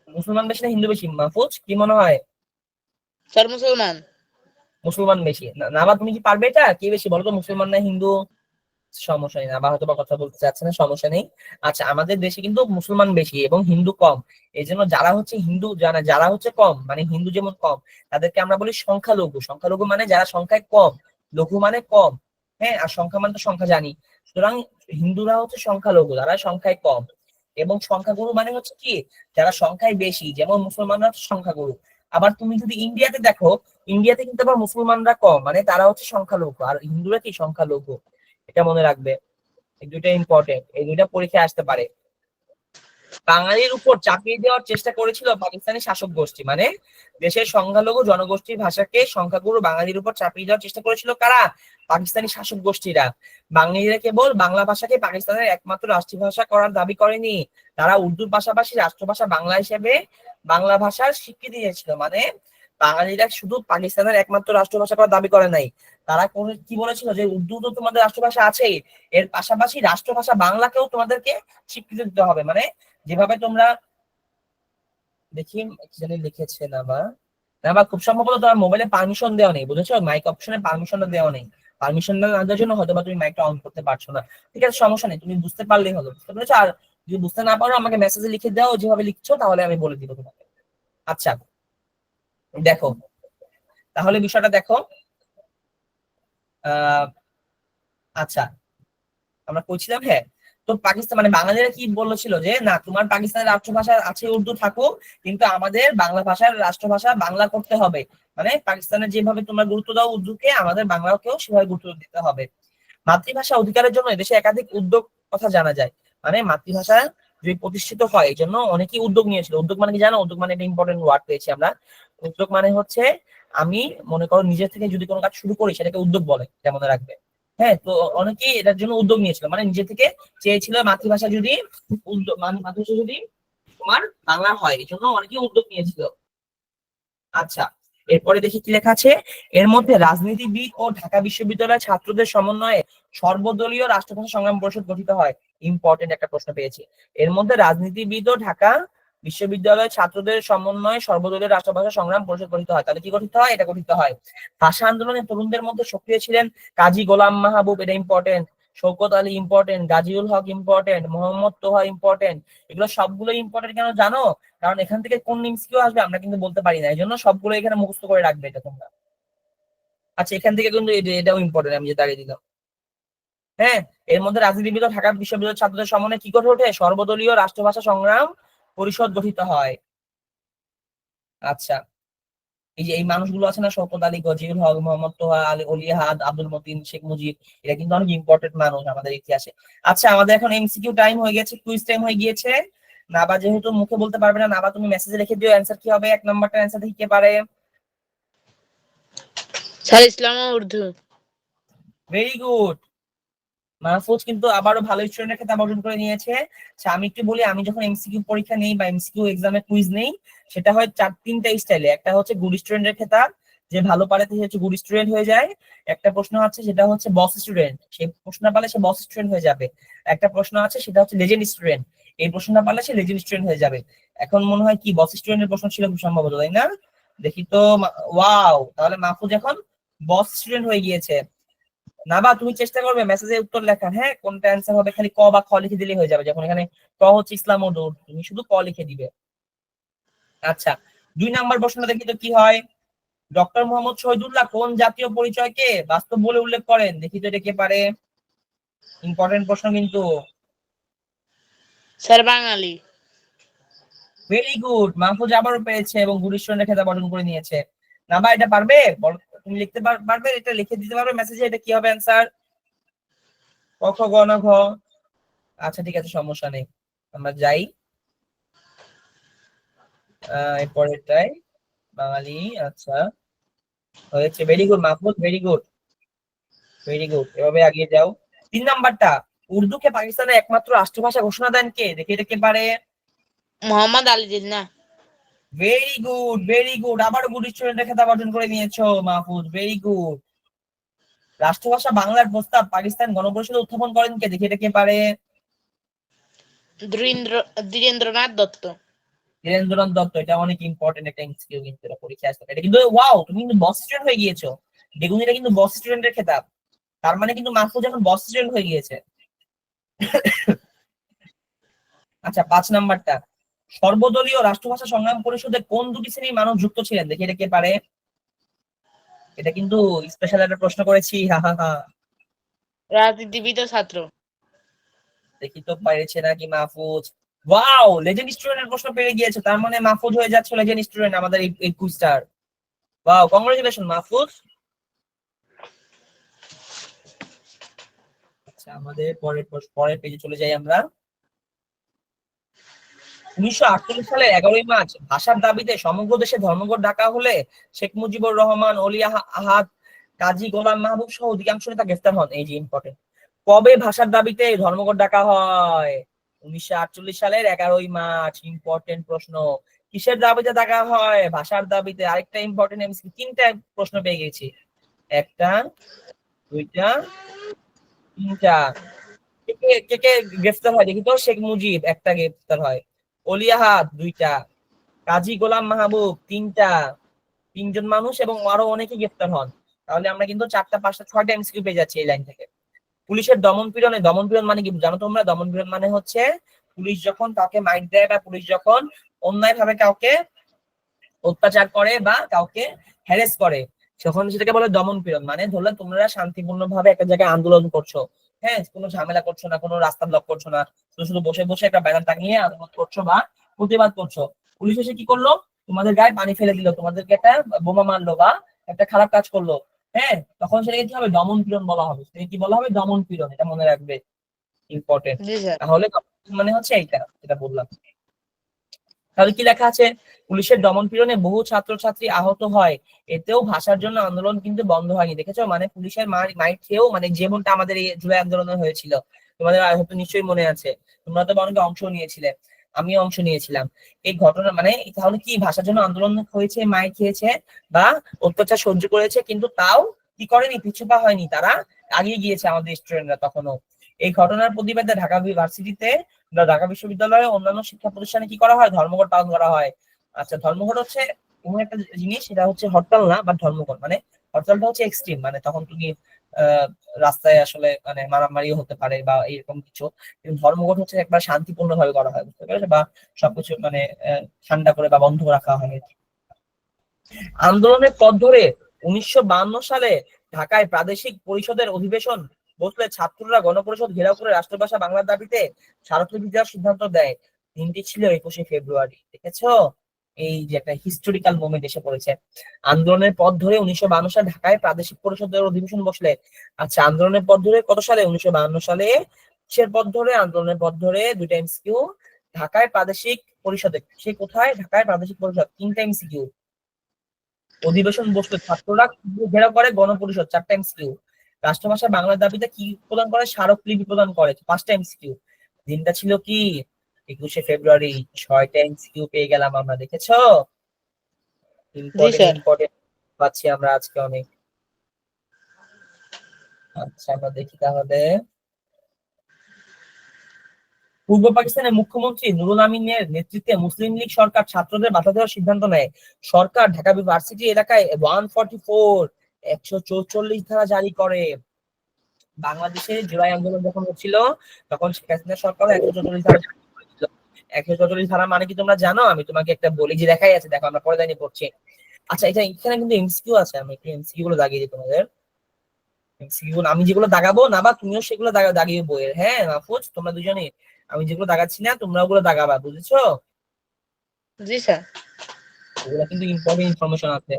মুসলমান বেশি না হিন্দু বেশি, মাহফুজ কি মনে হয়? স্যার মুসলমান। মুসলমান বেশি না বা তুমি কি পারবে এটা, কি বেশি বলো তো, মুসলমান না হিন্দু? সমস্যা নেই, আবার হয়তো বা কথা বলতে চাচ্ছে না, সমস্যা নেই। আচ্ছা, আমাদের দেশে কিন্তু মুসলমান বেশি এবং হিন্দু কম। এই জন্য যারা হচ্ছে হিন্দু, যারা হচ্ছে কম, মানে হিন্দু যেমন কম, তাদেরকে আমরা বলি সংখ্যালঘু। সংখ্যালঘু মানে যারা সংখ্যায় কম, লঘু মানে কম, হ্যাঁ, আর সংখ্যা মানে তো সংখ্যা জানি। সুতরাং হিন্দুরা হচ্ছে সংখ্যালঘু, যারা সংখ্যায় কম। এবং সংখ্যাগুরু মানে হচ্ছে কি, যারা সংখ্যায় বেশি, যেমন মুসলমানরা হচ্ছে সংখ্যাগুরু। আবার তুমি যদি ইন্ডিয়াতে দেখো, ইন্ডিয়াতে কিন্তু আবার মুসলমানরা কম, মানে তারা হচ্ছে সংখ্যালঘু, আর হিন্দুরা কি সংখ্যালঘু। এটা মনে রাখবে, এই দুইটা ইম্পর্টেন্ট, এই দুইটা পরীক্ষায় আসতে পারে। বাঙালির উপর চাপিয়ে দেওয়ার চেষ্টা করেছিল পাকিস্তানি শাসক গোষ্ঠী, মানে দেশের সংখ্যালঘু জনগোষ্ঠীর ভাষাকে সংখ্যাগুরু বাঙালির উপর চাপিয়ে দেওয়ার চেষ্টা করেছিল কারা? পাকিস্তানি শাসক গোষ্ঠীরা। বাঙালিরা কেবল বাংলা ভাষাকে পাকিস্তানের একমাত্র রাষ্ট্রীয় ভাষা করার দাবি করেনি, তারা উর্দুর পাশাপাশি রাষ্ট্রভাষা বাংলা হিসেবে বাংলা ভাষার স্বীকৃতি দিয়েছিল। মানে বাঙালিরা শুধু পাকিস্তানের একমাত্র রাষ্ট্রভাষা করার দাবি করে নাই, তারা কি বলেছিল যে উর্দু তো তোমাদের রাষ্ট্রভাষা আছেই, এর পাশাপাশি রাষ্ট্রভাষা বাংলাকেও তোমাদেরকে স্বীকৃতি দিতে হবে। মানে যেভাবে তোমরা, দেখি কি জানি লিখেছে না বা খুব সম্ভবত তোমার মোবাইলে পারমিশন দেওয়া নেই, বুঝেছো? মাইক অপশনে পারমিশনটা দেওয়া নেই। পারমিশন না দেওয়ার জন্য হয়তো বা তুমি মাইকটা অন করতে পারছো না। ঠিক আছে, সমস্যা নেই, তুমি বুঝতে পারলেই হলো, বুঝতে পেরেছো? আর যদি বুঝতে না পারো আমাকে মেসেজে লিখে দাও যেভাবে লিখছো, তাহলে আমি বলে দিব তোমাকে। আচ্ছা দেখো, তাহলে বিষয়টা দেখো। আহ আচ্ছা, আমরা কইছিলাম, হ্যাঁ, তো পাকিস্তান মানে বাঙালিরা কি বলেছিল যে না, তোমার পাকিস্তানের রাষ্ট্রভাষা আছে উর্দু থাকুক, কিন্তু আমাদের বাংলা ভাষার রাষ্ট্রভাষা বাংলা করতে হবে। মানে পাকিস্তানের যেভাবে তোমরা গুরুত্ব দাও উর্দুকে, আমাদের বাংলাকেও সেভাবে গুরুত্ব দিতে হবে। মাতৃভাষা অধিকারের জন্য দেশে একাধিক উদ্যোগ কথা জানা যায়। মানে মাতৃভাষা যদি প্রতিষ্ঠিত হয়, এই জন্য অনেকেই উদ্যোগ নিয়েছিল। উদ্যোগ মানে কি জানো? উদ্যোগ মানে একটা ইম্পর্টেন্ট ওয়ার্ড পেয়েছি আমরা। উদ্যোগ মানে হচ্ছে, আমি মনে করো নিজে থেকে যদি কোনো কাজ শুরু করি সেটাকে উদ্যোগ বলে, যেমন রাখবে। হ্যাঁ, তো অনেকেই এটার জন্য উদ্যোগ নিয়েছিল, মানে নিজে থেকে চেয়েছিল মাতৃভাষা যদি উদ্যোগ, মানে মাতৃভাষা যদি তোমার বাংলা হয়, এই জন্য অনেকেই উদ্যোগ নিয়েছিল। আচ্ছা, এরপরে দেখি কি লেখা আছে। এর মধ্যে রাজনীতিবিদ ও ঢাকা বিশ্ববিদ্যালয়ের ছাত্রদের সমন্বয়ে সর্বদলীয় রাষ্ট্রভাষা সংগ্রাম পরিষদ গঠিত হয়। ইম্পর্টেন্ট একটা প্রশ্ন পেয়েছি। এর মধ্যে রাজনীতিবিদ ও ঢাকা বিশ্ববিদ্যালয়ের ছাত্রদের সমন্বয়ে সর্বদলীয় রাষ্ট্রভাষা সংগ্রাম পরিষদ গঠিত হয়। তাহলে কি গঠিত হয়? এটা গঠিত হয়। ভাষা আন্দোলনে তরুণদের মধ্যে সক্রিয় ছিলেন কাজী গোলাম মাহবুব, এটা ইম্পর্টেন্ট। শওকত আলী ইম্পর্টেন্ট, গাজীউল হক ইম্পর্টেন্ট, মোহাম্মদ তোহা ইম্পর্টেন্ট। এগুলো সবগুলো ইম্পর্টেন্ট কেন জানো? কারণ এখান থেকে কোন এমসিকিউ আসবে আমরা কিন্তু বলতে পারি না, এই জন্য সবগুলো এখানে মুখস্থ করে রাখবে এটা তোমরা। আচ্ছা, এখান থেকে কিন্তু এটাও ইম্পর্টেন্ট, আমি যে দাঁড়িয়ে দিলাম। হ্যাঁ, এর মধ্যে রাজনীতিবিদ ও ঢাকা বিশ্ববিদ্যালয়ের ছাত্রদের সমন্বয়ে কি করে ওঠে? সর্বদলীয় রাষ্ট্রভাষা সংগ্রাম পরিষদ গঠিত হয়। আচ্ছা, এই যে এই মানুষগুলো আছে না, শওকত আলী, গজিউল হক, মোহাম্মদ তোহা, আলী অলিয়াহাদ, আব্দুল মতিন, শেখ মুজিব, এরা কিন্তু অনেক ইম্পর্টেন্ট মানুষ আমাদের ইতিহাসে। আচ্ছা, আমাদের এখন এমসিকিউ টাইম হয়ে গেছে, কুইজ টাইম হয়ে গিয়েছে। নাবা যেহেতু মুখে বলতে পারবে না, নাবা তুমি মেসেজে লিখে দিও অ্যান্সার কি হবে। 1 নম্বরটার অ্যান্সার দেখি কে পারে। স্যার ইসলাম ও উর্দু। Very good. মাহফুজ কিন্তু আবারও ভালো স্টুডেন্টের খেতাব অর্জন করে নিয়েছে। আচ্ছা, আমি একটু বলি, আমি যখন এমসিকিউ পরীক্ষা নেই বা এমসিকিউ এক্সামে কুইজ নেই, সেটা হয় 3টা স্টাইলে। একটা হচ্ছে গুড স্টুডেন্টের খেতাব, যে ভালো পারে সে হচ্ছে গুড স্টুডেন্ট হয়ে যায়। একটা প্রশ্ন আছে সেটা হচ্ছে বস স্টুডেন্ট, সেই প্রশ্নটা পারলে সে বস স্টুডেন্ট হয়ে যাবে। একটা প্রশ্ন আছে সেটা হচ্ছে লেজেন্ড স্টুডেন্ট, এই প্রশ্নটা পারলে সে লেজেন্ড স্টুডেন্ট হয়ে যাবে। এখন মনে হয় কি বস স্টুডেন্টের প্রশ্ন ছিল খুব সম্ভবত, তাই না? দেখি তো। ওয়াও, তাহলে মাহফুজ এখন বস স্টুডেন্ট হয়ে গিয়েছে। না বা তুমি চেষ্টা করবে মেসেজে উত্তর লেখার, হ্যাঁ, কোনটা অ্যান্সার হবে, খালি ক বা খ লিখে দিলেই হয়ে যাবে। যখন এখানে ক হচ্ছে ইসলাম ও দৌড়, তুমি শুধু ক লিখে দিবে। আচ্ছা, 2 নাম্বার প্রশ্নটা দেখি তো কি হয়। ডক্টর মোহাম্মদ শহীদুল্লাহ কোন জাতীয় পরিচয়কে বাস্তব বলে উল্লেখ করেন? দেখি তো এটা কে পারে। ইম্পর্টেন্ট প্রশ্ন কিন্তু। স্যার বাঙালি। ভেরি গুড, মাহফুজ আবারও পেয়েছে এবং গুড স্টুডেন্টের খেতাব অর্জন করে নিয়েছে। না বা এটা পারবে? বলো, তুমি লিখতে পারবে? এটা লিখে দিতে পারবে মেসেজে? এটা কি হবে অ্যান্সার? ক খ গ না ঘ? আচ্ছা ঠিক আছে, সমস্যা নেই, আমরা যাই এরপরেরটাই। বাঙালি। আচ্ছা, হয়েছে। Very good Mahfuz, very good, very good, এভাবে এগিয়ে যাও। 3 নাম্বারটা, উর্দুকে পাকিস্তানের একমাত্র রাষ্ট্রভাষা ঘোষণা দেন কে? দেখি এটা কে পারে। Mohammad Ali Jinnah. Very good, very good, আবারও গুড স্টুডেন্টের খেতাব অর্জন করে নিয়েছো মাহফুজ, ভেরি গুড। রাষ্ট্রভাষা বাংলার প্রস্তাব পাকিস্তান গণপরিষদে উত্থাপন করেন কে? দেখি এটা কে পারে। ধীরেন্দ্রনাথ দত্ত। ধীরেন্দ্রনাথ দত্ত, এটা অনেক ইম্পর্টেন্ট একটা এমসিকিউ, কিন্তু এটা পরীক্ষায় আসতে পারে। এটা কিন্তু ওয়াও, তুমি কিন্তু বস স্টুডেন্ট হয়ে গিয়েছো। দেখুন, এটা কিন্তু বস স্টুডেন্টের খেতাব, তার মানে কিন্তু মাহফুজ এখন বস স্টুডেন্ট হয়ে গিয়েছে। আচ্ছা, 5 নাম্বারটা, সর্বদলীয় রাষ্ট্রভাষা সংগ্রাম পরিষদে কোন 2টি শ্রেণীর মানুষ যুক্ত ছিলেন? দেখি এটা কে পারে। এটা কিন্তু স্পেশাল একটা প্রশ্ন করেছি, হা হা হা। রাজনীতিবিদ ও ছাত্র। দেখি তো পেরেছে নাকি মাহফুজ। ওয়াও, লেজেন্ড স্টুডেন্টের প্রশ্ন পেয়ে গিয়েছে, তার মানে মাহফুজ হয়ে যাচ্ছে লেজেন্ড স্টুডেন্ট আমাদের এই কুইজটার। Wow, congratulation Mahfuz. আচ্ছা, আমাদের পরের পেজে চলে যাই আমরা। 1948 সালের 11ই মার্চ ভাষার দাবিতে সমগ্র দেশে ধর্মঘট ডাকা হলে শেখ মুজিবুর রহমান, অলি আহাদ, কাজী গোলাম মাহবুব সহ অধিকাংশ নেতা গ্রেফতার হন। এই যে ইম্পর্টেন্ট, কবে ভাষার দাবিতে ধর্মঘট ডাকা হয়? 1948 সালের 11ই মার্চ। ইম্পর্টেন্ট প্রশ্ন। কিসের দাবিতে ডাকা হয়? ভাষার দাবিতে। আরেকটা ইম্পর্টেন্ট এমসিকিউ, তিনটা প্রশ্ন পেয়ে গেছি। একটা, দুইটা, তিনটা। কে কে কে কে গ্রেফতার হয় দেখি তো? শেখ মুজিব একটা গ্রেফতার হয়, অলি আহাদ দুইটা, কাজী গোলাম মাহবুব তিনটা, তিনজন মানুষ এবং আরো অনেকে গ্রেফতার হন। তাহলে আমরা কিন্তু 4টা 5টা 6টা এমসিকিউ পেয়ে যাচ্ছি এই লাইন থেকে। পুলিশের দমন পীড়নে, দমন পীড়ন মানে কি জানো তোমরা? দমন পীড়ন মানে হচ্ছে পুলিশ যখন কাউকে মাইর দেয় বা পুলিশ যখন অন্যায় ভাবে কাউকে অত্যাচার করে বা কাউকে হ্যারেস করে, তখন সেটাকে বলে দমন পীড়ন। মানে ধরলে তোমরা শান্তিপূর্ণ ভাবে একটা জায়গায় আন্দোলন করছো, হ্যাঁ, কোনো ঝামেলা করছো না, কোনো রাস্তা ব্লক করছো না, শুধু শুধু বসে বসে একটা ব্যানার টাঙিয়ে আন্দোলন করছো বা প্রতিবাদ করছো, পুলিশ এসে কি করলো? তোমাদের গায়ে পানি ফেলে দিল, তোমাদেরকে একটা বোমা মারলো বা একটা খারাপ কাজ করলো, হ্যাঁ, তখন সেটাকে কি হবে? দমন পীড়ন বলা হবে। সেটাকে কি বলা হবে? দমন পীড়ন। এটা মনে রাখবে, ইম্পর্টেন্ট। জি স্যার। তাহলে দমন পীড়ন মানে হচ্ছে এইটা, যেটা বললাম। তাহলে কি লেখা আছে? পুলিশের দমনপীড়নে বহু ছাত্রছাত্রী আহত হয়, এতেও ভাষার জন্য আন্দোলন কিন্তু বন্ধ হয়নি। দেখেছো? মানে পুলিশের মাইর খেয়েও, মানে যেমনটা আমাদের এই জুলাই আন্দোলনে হয়েছিল, তোমাদের হয়তো নিশ্চয়ই মনে আছে, তোমরা তো অনেকে অংশ নিয়েছিলে, আমিও অংশ নিয়েছিলাম এই ঘটনা। মানে তাহলে কি ভাষার জন্য আন্দোলন হয়েছে, মাইর খেয়েছে বা অত্যাচার সহ্য করেছে, কিন্তু তাও কি করেনি? পিছুপা হয়নি, তারা আগিয়ে গিয়েছে আমাদের স্টুডেন্টরা তখনও। এই ঘটনার প্রতিবাদে ঢাকা ইউনিভার্সিটিতে, ঢাকা বিশ্ববিদ্যালয়ে অন্যান্য শিক্ষা প্রতিষ্ঠানে কি করা হয়? ধর্মঘট পালন করা হয়। আচ্ছা, ধর্মঘট হচ্ছে এমন একটা জিনিস, সেটা হচ্ছে হরতাল না, বা ধর্মঘট মানে, হরতালটা হচ্ছে এক্সট্রিম, মানে তখন তুমি আহ রাস্তায় আসলে মানে মারামারিও হতে পারে বা এরকম কিছু। কিন্তু ধর্মঘট হচ্ছে একবার শান্তিপূর্ণ ভাবে করা হয়, বুঝতে পেরেছো? বা সবকিছু মানে ঠান্ডা করে বা বন্ধ রাখা হয়। আন্দোলনের পথ ধরে 1952 সালে ঢাকায় প্রাদেশিক পরিষদের অধিবেশন বসলে ছাত্ররা গণপরিষদ ঘেরাও করে রাষ্ট্রভাষা বাংলার দাবিতে স্মারকলিপি দেওয়ার সিদ্ধান্ত দেয়। দিনটি ছিল 21শে ফেব্রুয়ারি। দেখেছো? এই যে একটা হিস্টোরিক্যাল মোমেন্ট এসে পড়েছে। আন্দোলনের পথ ধরে 1952 সালে ঢাকায় প্রাদেশিক পরিষদের অধিবেশন বসলে। আচ্ছা, আন্দোলনের পথ ধরে কত সালে? 1952 সালে। কিসের পথ ধরে? আন্দোলনের পথ ধরে। দুইটা এমসিকিউ। ঢাকায় প্রাদেশিক পরিষদে, সে কোথায়? ঢাকায় প্রাদেশিক পরিষদ। তিনটা এমসিকিউ। অধিবেশন বসলে ছাত্ররা ঘেরাও করে গণপরিষদ। 4টা এমসিকিউ। রাষ্ট্রভাষা বাংলার দাবিতে কি প্রদান করে? স্মারকলিপি প্রদান করে। 5টা এমসিকিউ। দিনটা ছিল কি? 21শে ফেব্রুয়ারি। 6টা এমসিকিউ পেয়ে গেলাম আমরা, দেখেছো? জি ইম্পর্টেন্ট স্যার। ইম্পর্টেন্ট পাচ্ছি আমরা আজকে অনেক। আচ্ছা, আমরা দেখি তাহলে। পূর্ব পাকিস্তানের মুখ্যমন্ত্রী নুরুল আমিনের নেতৃত্বে মুসলিম লীগ সরকার ছাত্রদের বাধা দেওয়ার সিদ্ধান্ত নেয়। সরকার ঢাকা ভার্সিটি এলাকায় 144 ধারা জারি করে। বাংলাদেশে জুলাই আন্দোলন যখন হচ্ছিল, তখন শেখ হাসিনা সরকার 144 ধারা জারি করেছিল। 144 ধারা মানে কি তোমরা জানো? আমি তোমাকে একটা বলি, যে দেখাই আছে, দেখো, আমরা পরে জানিয়ে পড়ছি। আচ্ছা, এটা এখানে কিন্তু এমসিকিউ আছে, আমি একটু এমসিকিউ গুলো দাগিয়ে দিই তোমাদের। এমসিকিউ গুলো আমি যেগুলো দাগাবো না, বা তুমিও সেগুলো দাগিয়ে বইয়ের, হ্যাঁ মাহফুজ, তোমরা দুজনে, আমি যেগুলো দাগাচ্ছি না তোমরা ওগুলো দাগাবা, বুঝেছো? জি স্যার। এগুলো কিন্তু ইম্পর্টেন্ট ইনফরমেশন আছে।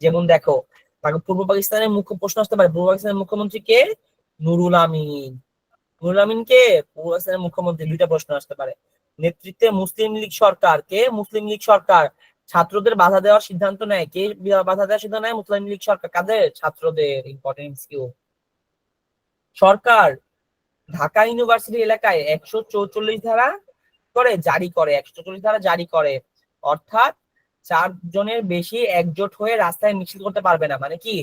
যেমন দেখো, পূর্ব পাকিস্তানের মুখ্য প্রশ্ন আসতে পারে, পূর্ব পাকিস্তানের মুখ্যমন্ত্রী কে? নুরুল আমিন। নুরুল আমিন কে? পূর্ব পাকিস্তানের মুখ্যমন্ত্রী। দুইটা প্রশ্ন আসতে পারে। নেতৃত্বে মুসলিম লীগ সরকার। কে? মুসলিম লীগ সরকার। ছাত্রদের বাধা দেওয়ার সিদ্ধান্ত নেয়। কে বাধা দেওয়ার সিদ্ধান্ত নেয়? মুসলিম লীগ সরকার। কাদের? ছাত্রদের। Important Q. সরকার ঢাকা ইউনিভার্সিটি এলাকায় 144 ধারা জারি করে, অর্থাৎ 4 জনের বেশি একজোট হয়ে রাস্তায় মিছিল করতে পারবে না। মানে কি?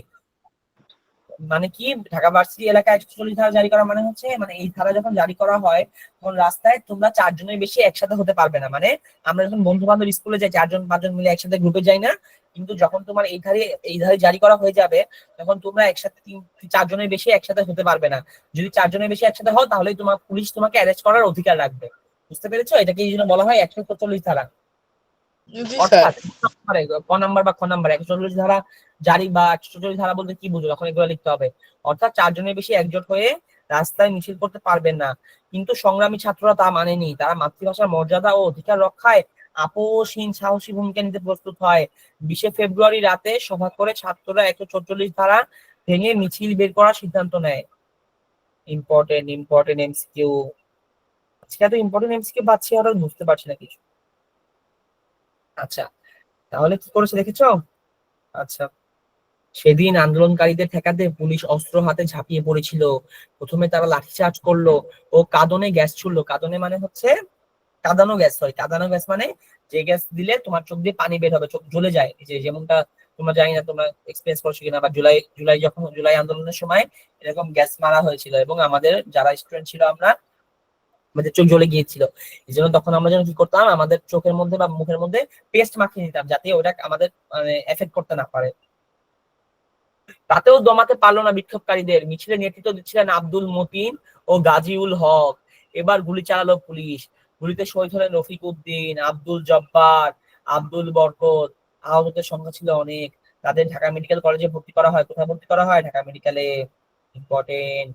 মানে কি, ঢাকা ভার্সিটি এলাকায় 144 ধারা জারি করা মানে হচ্ছে, মানে এই ধারা যখন জারি করা হয়, তখন রাস্তায় তোমরা 4 জনের বেশি একসাথে হতে পারবে না। মানে আমরা যখন বন্ধু বান্ধব স্কুলে যাই, 4 জন 5 জন মিলে একসাথে গ্রুপে যাই না, কিন্তু যখন তোমার এই ধারে জারি করা হয়ে যাবে, তখন তোমরা একসাথে 4 জনের বেশি একসাথে হতে পারবে না। যদি 4 জনের বেশি একসাথে হও, তাহলে পুলিশ তোমাকে অ্যারেস্ট করার অধিকার রাখবে। বুঝতে পেরেছো? এটাকে এই জন্য বলা হয় 144 ধারা। জি স্যার। অর্থাৎ ক নাম্বার বা খ নাম্বার 144 ধারা জারি বা 144 ধারা বলতে কি বুঝো, তখন এগুলো লিখতে হবে। অর্থাৎ 4 জনের বেশি একজোট হয়ে রাস্তায় মিছিল করতে পারবেন না। কিন্তু সংগ্রামী ছাত্ররা তা মানেনি। তারা মাতৃভাষার মর্যাদা ও অধিকার রক্ষায় আপোষহীন সাহসী ভূমিকা নিতে প্রস্তুত হয়। 20শে ফেব্রুয়ারি রাতে সভা করে ছাত্ররা 144 ধারা ভেঙে মিছিল বের করার সিদ্ধান্ত নেয়। Important important MCQ. আজকে এত ইম্পর্টেন্ট এমসিকিউ পাচ্ছি আর বুঝতে পারছি না কিছু। আচ্ছা, তাহলে কি করেছে দেখেছো? আচ্ছা, সেদিন আন্দোলনকারীদের ঠেকাতে পুলিশ অস্ত্র হাতে ঝাঁপিয়ে পড়েছিল। প্রথমে তারা লাঠিচার্জ করলো ও কাঁদনে গ্যাস ছুড়লো। কাঁদনে মানে হচ্ছে কাঁদানো গ্যাস, সরি কাঁদানো গ্যাস মানে যে গ্যাস দিলে তোমার চোখ দিয়ে পানি বের হবে, চোখ জ্বলে যায়, এই যে যেমনটা তোমরা জানি না তোমরা এক্সপিরিয়েন্স করছো কিনা, বা জুলাই জুলাই যখন জুলাই আন্দোলনের সময় এরকম গ্যাস মারা হয়েছিল এবং আমাদের যারা স্টুডেন্ট ছিল আমরা, আমাদের চোখ জ্বলে গিয়েছিল। এই জন্য তখন আমরা যেন কি করতাম, আমাদের চোখের মধ্যে বা মুখের মধ্যে পেস্ট মাখিয়ে নিতাম যাতে ওটা আমাদের মানে এফেক্ট করতে না পারে। তাতেও দমাতে পারলো না বিক্ষোভকারীদের। মিছিলের নেতৃত্ব দিচ্ছিলেন আব্দুল মতিন ও গাজীউল হক। এবার গুলি চালালো পুলিশ। গুলিতে শহীদ হলেন রফিক উদ্দিন, আব্দুল জব্বার, আব্দুল বরকত। আহতদের সংখ্যা ছিল অনেক। তাদের ঢাকা মেডিকেল কলেজে ভর্তি করা হয়। কোথায় ভর্তি করা হয়? ঢাকা মেডিকেলে। ইম্পর্টেন্ট।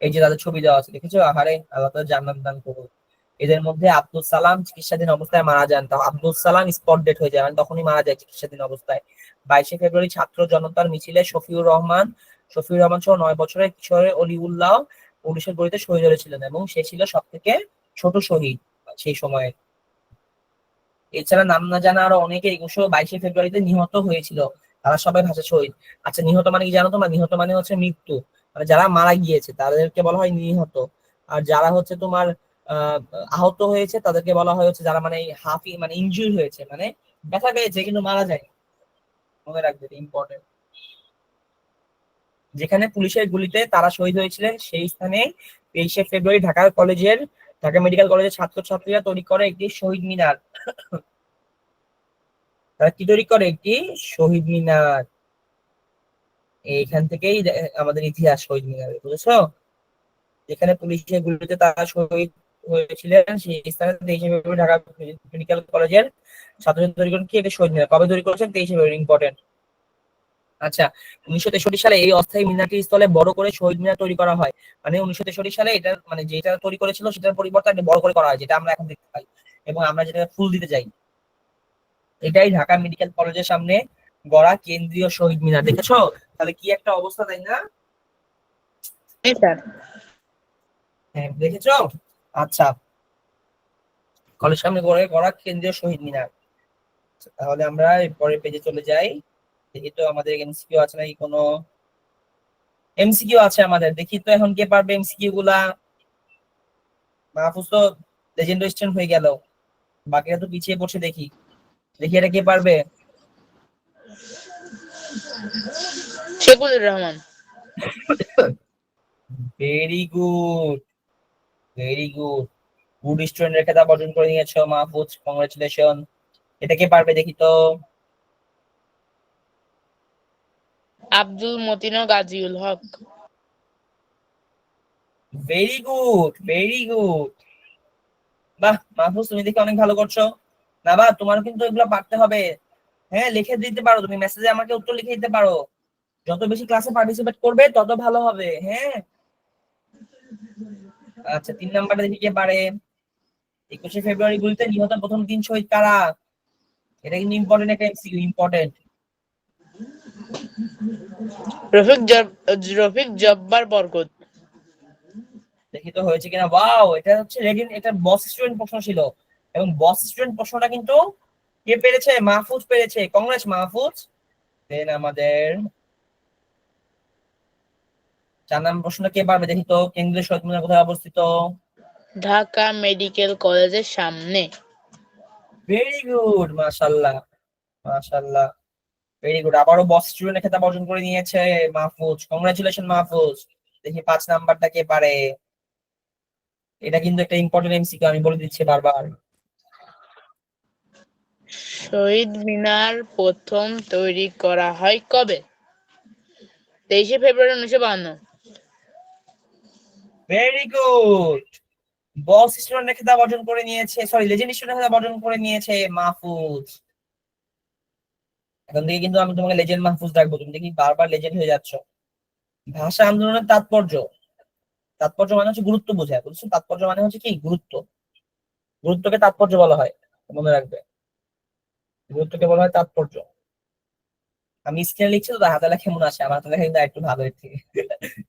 এই যে তাদের ছবি দেওয়া আছে, দেখেছো? আহারে, আল্লাহ তাআলা জান্নাত দান করুন। এদের মধ্যে আব্দুল সালাম চিকিৎসাধীন অবস্থায় মারা যান। তো আব্দুল সালাম স্পট ডেট হয়ে যায়, মানে তখনই মারা যায় চিকিৎসাধীন অবস্থায়। 22শে ফেব্রুয়ারি ছাত্র জনতার মিছিলে শফিউর রহমান সহ 9 বছরের কিশোরের অলিউল্লাহ পুলিশের গুলিতে শহীদ হয়েছিলেন এবং সে ছিল সব থেকে ছোট শহীদ সেই সময়ে। এছাড়া নাম না জানা আরো অনেকে 22শে ফেব্রুয়ারিতে নিহত হয়েছিল। তারা সবাই ভাষা শহীদ। আচ্ছা, নিহত মানে কি জানো তোমরা? নিহত মানে হচ্ছে মৃত্যু, মানে যারা মারা গিয়েছে তাদেরকে বলা হয় নিহত। আর যারা হচ্ছে তোমার আহ আহত হয়েছে তাদেরকে বলা হয় হচ্ছে যারা মানে হাফি মানে ইনজুরি হয়েছে, মানে ব্যথা পেয়েছে কিন্তু মারা যায়। মনে রাখবে, ইম্পর্টেন্ট। যেখানে পুলিশের গুলিতে তারা শহীদ হয়েছিলেন সেই স্থানে 23শে ফেব্রুয়ারি ঢাকা মেডিকেল কলেজের ছাত্রছাত্রীরা তৈরি করে একটি শহীদ মিনার। তারা কি তৈরি করে? একটি শহীদ মিনার। এইখান থেকেই আমাদের ইতিহাস শহীদ মিনার, বুঝেছো? যেখানে পুলিশের গুলিতে তারা শহীদ হয়েছিলেন সেই স্থানে 23শে ফেব্রুয়ারি ঢাকা মেডিকেল কলেজের ছাত্রছাত্রী তৈরি করেন কি একটা শহীদ মিনার। কবে তৈরি করেছেন? 23শে ফেব্রুয়ারি। ইম্পর্টেন্ট। আচ্ছা, 1963 সালে এই অস্থায়ী মিনারটির স্থলে বড় করে শহীদ মিনার তৈরি করা হয়। মানে 1963 সালে এটা মানে যেটা তৈরি করেছিল সেটার পরিবর্তে একটা বড় করে করা হয়, যেটা আমরা এখন দেখতে পাই এবং আমরা যেটা ফুল দিতে যাই। এটাই ঢাকা মেডিকেল কলেজের সামনে গড়া কেন্দ্রীয় শহীদ মিনার। দেখেছো? তাহলে কি একটা অবস্থা, তাই না? জি স্যার। হ্যাঁ, দেখেছো? আচ্ছা, কলেজের সামনে গড়া কেন্দ্রীয় শহীদ মিনার। আচ্ছা, তাহলে আমরা পরের পেজে চলে যাই। দেখি তো আমাদের এমসিকিউ আছে নাকি কোনো। এমসিকিউ আছে আমাদের, দেখি তো এখন কে পারবে এমসিকিউ গুলা। মাহফুজ তো লেজেন্ড স্টুডেন্ট হয়ে গেল, বাকিরা তো পিছিয়ে পড়ছে। দেখি দেখি এটা কে পারবে। শেখুদুর Rahman. Very good, very good. Good স্টুডেন্টের খেতাব অর্জন করে নিয়েছো মাহফুজ, কংগ্রেচুলেশন। এটা কে পারবে দেখি তো। আব্দুল মতিন ও Gaziul Haq. Very good, very good. বাহ মাহফুজ, তুমি দেখি অনেক ভালো করছো। না বা তোমার কিন্তু এগুলো পারতে হবে। হ্যাঁ, লিখে দিতে পারো, তুমি মেসেজে আমাকে উত্তর লিখে দিতে পারো। যত বেশি ক্লাসে পার্টিসিপেট করবে তত ভালো হবে। হ্যাঁ। আচ্ছা, 3 নাম্বারটা দেখি কে পারে। 21শে ফেব্রুয়ারি গুলিতে নিহত প্রথম 3 শহীদ কারা? এটা কিন্তু ইম্পর্টেন্ট একটা এমসিকিউ, ইম্পর্টেন্ট। রফিক জব্বার বরকত। দেখি তো হয়েছে কিনা। ওয়াও, এটা হচ্ছে রেডিন, এটা বস স্টুডেন্ট প্রশ্ন ছিল এবং বস স্টুডেন্ট প্রশ্নটা কিন্তু কে পেরেছে? মাহফুজ পেরেছে। কংগ্রেস মাহফুজ। দেন আমাদের 4 নম্বর প্রশ্নটা কে পারবে দেখি তো। কেন্দ্রীয় শহীদ মিনার কোথায় অবস্থিত? ঢাকা মেডিকেল কলেজের সামনে। ভেরি গুড, মাশাআল্লাহ, মাশাআল্লাহ, ভেরি গুড। আবারও বস স্টুডেন্ট খেতাব অর্জন করে নিয়েছে মাহফুজ, কংগ্রাচুলেশন মাহফুজ। দেখি 5 নাম্বারটা কে পারে। এটা কিন্তু একটা ইম্পর্টেন্ট এমসিকিউ, আমি বলে দিচ্ছি বারবার। শহীদ মিনার প্রথম তৈরি করা হয় কবে? 23শে ফেব্রুয়ারি 1952। Very good. বস স্টুডেন্ট খেতাব অর্জন করে নিয়েছে, সরি লেজেন্ড স্টুডেন্ট খেতাব অর্জন করে নিয়েছে মাহফুজ। এখন থেকে কিন্তু আমি তোমাকে লেজেন্ড মাহফুজ ডাকবো, তুমি দেখি বারবার লেজেন্ড হয়ে যাচ্ছ। ভাষা আন্দোলনের তাৎপর্য। তাৎপর্য মানে হচ্ছে গুরুত্ব বোঝায়, বুঝছো? তাৎপর্য মানে হচ্ছে কি? গুরুত্ব। গুরুত্বকে তাৎপর্য বলা হয়, মনে রাখবে। গুরুত্বকে বলা হয় তাৎপর্য। আমি স্ক্রিনে লিখছি তো, হাতে লেখা কেমন আছে, আমার হাতে লেখা কিন্তু একটু ভালো এর থেকে।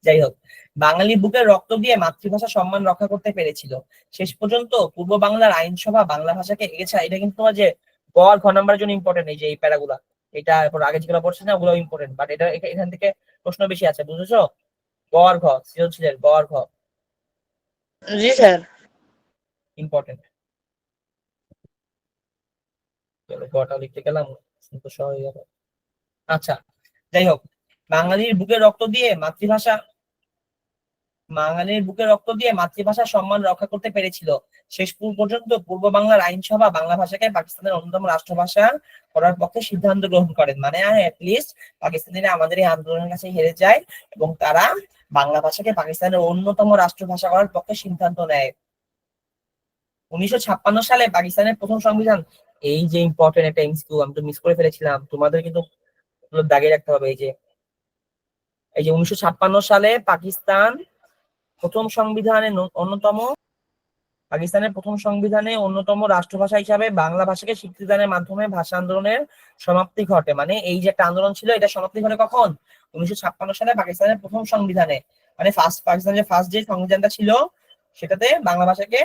যাই হোক, বাঙালি বুকের রক্ত দিয়ে মাতৃভাষা সম্মান রক্ষা করতে পেরেছিল। শেষ পর্যন্ত পূর্ব বাংলার আইনসভা বাংলা ভাষাকে এগেছে। এটা কিন্তু তোমার যে ক আর ঘ নাম্বারের জন্য ইম্পর্টেন্ট, এই যে এই প্যারাগুলা, এটা এরপর আগে যেগুলো পড়ছে না ওগুলো ইম্পর্টেন্ট, বাট এটা এখান থেকে প্রশ্ন বেশি আছে, বুঝেছো? ক আর ঘ, সৃজনশীলের ক আর ঘ জি স্যার। ইম্পর্টেন্ট। গটা লিখতে গেলাম তো সহজ হয়ে গেল। আচ্ছা, যাই হোক, বাঙালির বুকে রক্ত দিয়ে মাতৃভাষা বাঙালির বুকে রক্ত দিয়ে মাতৃভাষার সম্মান রক্ষা করতে পেরেছিল। শেষ পর্যন্ত পূর্ব বাংলার আইনসভা বাংলা ভাষাকে পাকিস্তানের অন্যতম রাষ্ট্রভাষা করার পক্ষে সিদ্ধান্ত গ্রহণ করেন। মানে অ্যাটলিস্ট পাকিস্তানিরা আমাদের এই আন্দোলনের কাছে হেরে যায় এবং তারা বাংলা ভাষাকে পাকিস্তানের অন্যতম রাষ্ট্রভাষা করার পক্ষে সিদ্ধান্ত নেয়। 1956 সালে পাকিস্তানের প্রথম সংবিধান, এই যে ইম্পর্টেন্ট একটা এমসিকিউ, আমি তো মিস করে ফেলেছিলাম, তোমাদের কিন্তু দাগিয়ে রাখতে হবে। এই যে 1956 সালে প্রথম সংবিধানে অন্যতম পাকিস্তানের প্রথম সংবিধানে অন্যতম রাষ্ট্রভাষা হিসাবে বাংলা ভাষাকে স্বীকৃতিদানের মাধ্যমে ভাষা আন্দোলনের সমাপ্তি ঘটে। মানে এই যে একটা আন্দোলন ছিল, এটা সমাপ্তি ঘটে কখন? 1956 সালে পাকিস্তানের প্রথম সংবিধানে, মানে পাকিস্তানের ফার্স্ট যে সংবিধানটা ছিল সেটাতে বাংলা ভাষাকে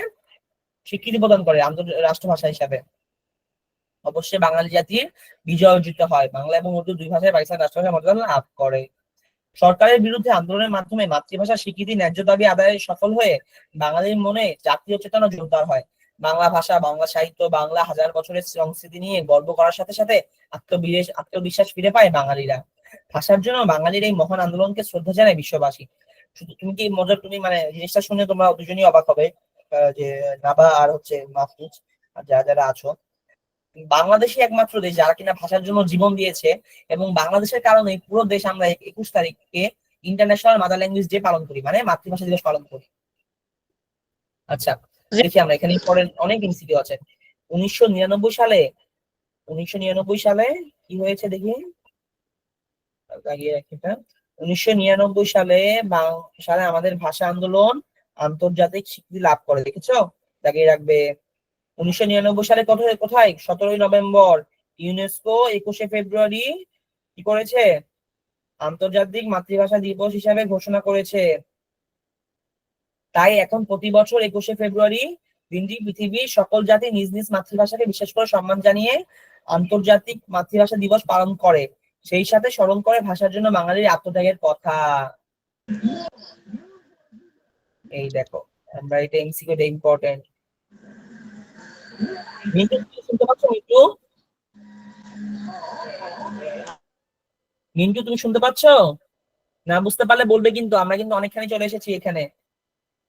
স্বীকৃতি প্রদান করে রাষ্ট্রভাষা হিসাবে। অবশ্যই বাঙালি জাতির বিজয় অর্জিত হয়, বাংলা এবং উর্দু দুই ভাষায় পাকিস্তান রাষ্ট্রভাষা মর্যাদা লাভ করে। সরকারের বিরুদ্ধে আন্দোলনের মাধ্যমে মাতৃভাষার স্বীকৃতি ন্যায্য দাবি আদায়ে সফল হয়ে বাঙালির মনে জাতীয় চেতনা জোরদার হয়। বাংলা ভাষা, বাংলা সাহিত্য, বাংলা হাজার বছরের সংস্কৃতি নিয়ে গর্ব করার সাথে সাথে আত্মবিশ্বাস ফিরে পায় বাঙালিরা। ভাষার জন্য বাঙালির এই মহান আন্দোলনকে শ্রদ্ধা জানায় বিশ্ববাসী। শুধু তুমি কি মজার, তুমি মানে জিনিসটা শুনে তোমরা দুজনই অবাক হবে, যে নাবা আর হচ্ছে মাহফুজ আর যারা যারা আছো, বাংলাদেশই একমাত্র দেশ যারা কিনা ভাষার জন্য জীবন দিয়েছে, এবং বাংলাদেশের কারণে পুরো দেশ আমরা 21 তারিখে ইন্টারন্যাশনাল মাদার ল্যাঙ্গুয়েজ ডে পালন করি, মানে মাতৃভাষা দিবস পালন করি। আচ্ছা, দেখি আমরা এখানে পরের অনেক এমসিকিউ আছে। 1999 সালে 1999 সালে কি হয়েছে দেখি, লাগিয়ে রাখি এটা। 1999 সালে আমাদের ভাষা আন্দোলন আন্তর্জাতিক স্বীকৃতি লাভ করে, দেখেছো? লাগিয়ে রাখবে। 1999 সালে কোথায় কোথায় 17ই নভেম্বর ইউনেস্কো 21শে ফেব্রুয়ারি কি করেছে? আন্তর্জাতিক মাতৃভাষা দিবস হিসাবে ঘোষণা করেছে। তাই এখন প্রতি বছর 21শে ফেব্রুয়ারি দিনটি পৃথিবীর সকল জাতি নিজ নিজ মাতৃভাষাকে বিশেষ করে সম্মান জানিয়ে আন্তর্জাতিক মাতৃভাষা দিবস পালন করে, সেই সাথে স্মরণ করে ভাষার জন্য বাঙালির আত্মত্যাগের কথা। এই দেখো, আমরা এটা এমসিকিউ টা ইম্পর্টেন্ট। মিন্টু তুমি শুনতে পাচ্ছ? মিন্টু, মিন্টু তুমি শুনতে পাচ্ছ? না বুঝতে পারলে বলবে, কিন্তু আমরা কিন্তু অনেকখানি চলে এসেছি এখানে।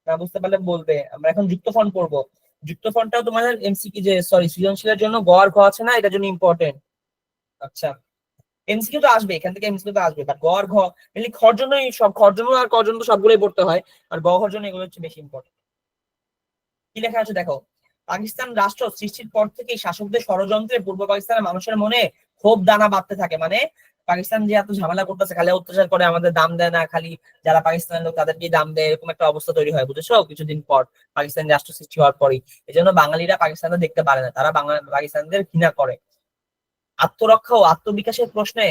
না বুঝতে পারলে বলবে। আমরা এখন যুক্ত ফন্ট পড়বো। যুক্ত ফন্টটাও তোমাদের এমসিকিউ, যে সরি সৃজনশীলের জন্য গ আর ঘ আছে না, এটার জন্য ইম্পর্টেন্ট। আচ্ছা, এমসিকিউ তো আসবে, এখান থেকে এমসিকিউ তো আসবে, বাট গ আর ঘ মেনলি খর জন্যই, সব খর জন্য আর ক জন্য সবগুলোই পড়তে হয়, আর গ ঘর জন্য এগুলো হচ্ছে বেশি ইম্পর্টেন্ট। কি লেখা আছে দেখো, পাকিস্তান রাষ্ট্র সৃষ্টির পর থেকেই শাসকদের ষড়যন্ত্রে পূর্ব পাকিস্তানের মানুষের মনে ক্ষোভ দানা বাঁধতে থাকে। মানে পাকিস্তান যে এত ঝামেলা করতেছে, খালি অত্যাচার করে, আমাদের দাম দেয় না, খালি যারা পাকিস্তানের লোক তাদেরকে দাম দেয়, এরকম একটা অবস্থা তৈরি হয়, বুঝেছো? কিছুদিন পর পাকিস্তান রাষ্ট্র সৃষ্টি হওয়ার পরই এই জন্য বাঙালিরা পাকিস্তানকে দেখতে পারে না, তারা পাকিস্তানদের ঘৃণা করে। আত্মরক্ষা ও আত্মবিকাশের প্রশ্নে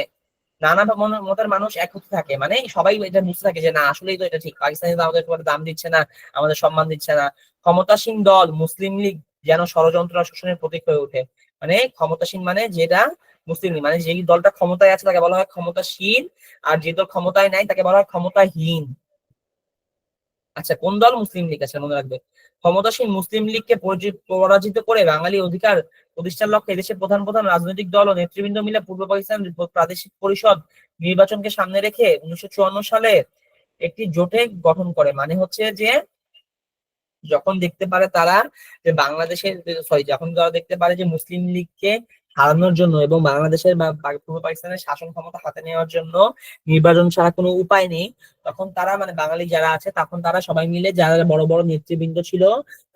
নানা মতের মানুষ এক হতে থাকে, মানে সবাই এটা বুঝতে থাকে যে না আসলেই তো এটা ঠিক, পাকিস্তানি তো আমাদের কোনো দাম দিচ্ছে না, আমাদের সম্মান দিচ্ছে না। ক্ষমতাসীন দল মুসলিম লীগ যেন ষড়যন্ত্র আর শোষণের প্রতীক হয়ে ওঠে। মানে ক্ষমতাসীন মানে যেটা মুসলিম লীগ, মানে যেই দলটা ক্ষমতায় আছে তাকে বলা হয় ক্ষমতাসীন, আর যে দল ক্ষমতায় নাই তাকে বলা হয় ক্ষমতাহীন। আচ্ছা, কোন দল? মুসলিম লীগ। আছে, মনে রাখবে। ক্ষমতাসীন মুসলিম লীগকে পরাজিত করে বাঙালি অধিকার প্রতিষ্ঠার লক্ষ্যে দেশের প্রধান প্রধান রাজনৈতিক দল ও নেতৃবৃন্দ মিলে পূর্ব পাকিস্তান প্রাদেশিক পরিষদ নির্বাচনকে সামনে রেখে 1954 সালে একটি জোটে গঠন করে। মানে হচ্ছে যে যখন দেখতে পারে তারা যে বাংলাদেশের, সরি, যখন তারা দেখতে পারে যে মুসলিম লীগকে হারানোর জন্য এবং বাংলাদেশের বা পূর্ব পাকিস্তানের শাসন ক্ষমতা হাতে নেওয়ার জন্য নির্বাচন ছাড়া কোনো উপায় নেই, তখন তারা মানে বাঙালি যারা আছে তখন তারা সবাই মিলে, যারা বড় বড় নেতৃবৃন্দ ছিল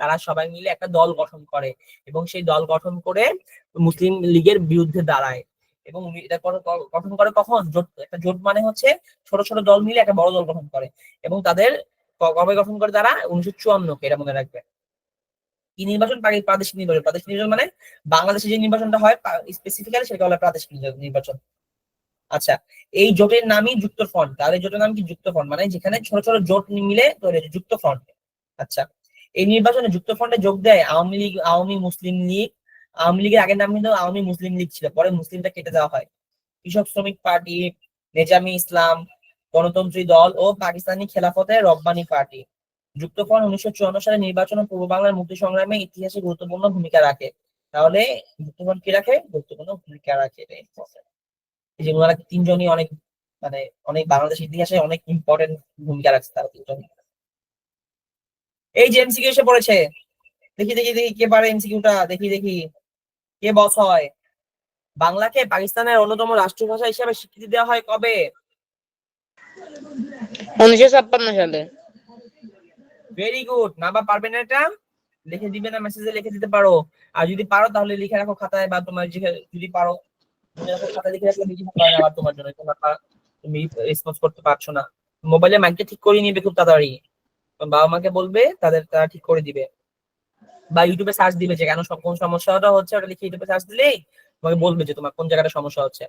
তারা সবাই মিলে একটা দল গঠন করে, এবং সেই দল গঠন করে মুসলিম লীগের বিরুদ্ধে দাঁড়ায়। এবং এটা গঠন করে কখন? জোট। একটা জোট মানে হচ্ছে ছোট ছোট দল মিলে একটা বড় দল গঠন করে, এবং তাদের কবে গঠন করে তারা? 1954-কে, এটা মনে রাখবে। কি নির্বাচন? প্রাদেশিক নির্বাচন। প্রাদেশিক নির্বাচন মানে বাংলাদেশে যে নির্বাচনটা হয় স্পেসিফিক্যালি সেটা হলো প্রাদেশিক নির্বাচন। আচ্ছা, এই জোটের নামই যুক্ত ফ্রন্ট। তাহলে জোটের নাম কি? যুক্ত ফ্রন্ট, মানে যেখানে ছোট ছোট জোট মিলে তৈরি হয়েছে, যুক্ত ফ্রন্ট। আচ্ছা, এই নির্বাচনে যুক্ত ফ্রন্টে যোগ দেয় আওয়ামী লীগ, আওয়ামী মুসলিম লীগ। আওয়ামী লীগের আগের নাম কিন্তু আওয়ামী মুসলিম লীগ ছিল, পরে মুসলিমটা কেটে দেওয়া হয়। কৃষক শ্রমিক পার্টি, নেজামি ইসলাম, গণতন্ত্রী দল ও পাকিস্তানি খেলাফতে রব্বানি পার্টি। যুক্তফ্রন্ট 1954 সালে নির্বাচন ও পূর্ব বাংলার মুক্তি সংগ্রামে ইতিহাসে গুরুত্বপূর্ণ ভূমিকা রাখে। তাহলে যুক্তফ্রন্ট কি রাখে? গুরুত্বপূর্ণ ভূমিকা রাখে। এটা important। এই যে ওনারা তিনজনই অনেক, মানে অনেক বাংলাদেশ ইতিহাসে অনেক ইম্পর্টেন্ট ভূমিকা রাখছে তারা তিনজন। এই যে এমসিকিউ এসে পড়েছে, দেখি দেখি দেখি কে পারে এমসিকিউটা, দেখি দেখি কে বস হয়। বাংলাকে পাকিস্তানের অন্যতম রাষ্ট্রভাষা হিসেবে স্বীকৃতি দেওয়া হয় কবে? 1956 সালে। Very good. না বা পারবে না এটা? লিখে দিবে না, মেসেজে লিখে দিতে পারো। আর যদি পারো তাহলে লিখে রাখো খাতায়, বা তোমার যদি পারো মনে রাখো খাতায় লিখে রাখলে বেশি ভালো হয় আবার তোমার জন্য। তুমি রেসপন্স করতে পারছো না, মোবাইলে মাইকটা ঠিক করে নিবে খুব তাড়াতাড়ি। বাবা মাকে বলবে, তারা ঠিক করে দিবে। বা ইউটিউবে সার্চ দিবে যে কেন কোন সমস্যাটা হচ্ছে, ওটা লিখে ইউটিউবে সার্চ দিলেই তোমাকে বলবে যে তোমার কোন জায়গাটা সমস্যা হচ্ছে।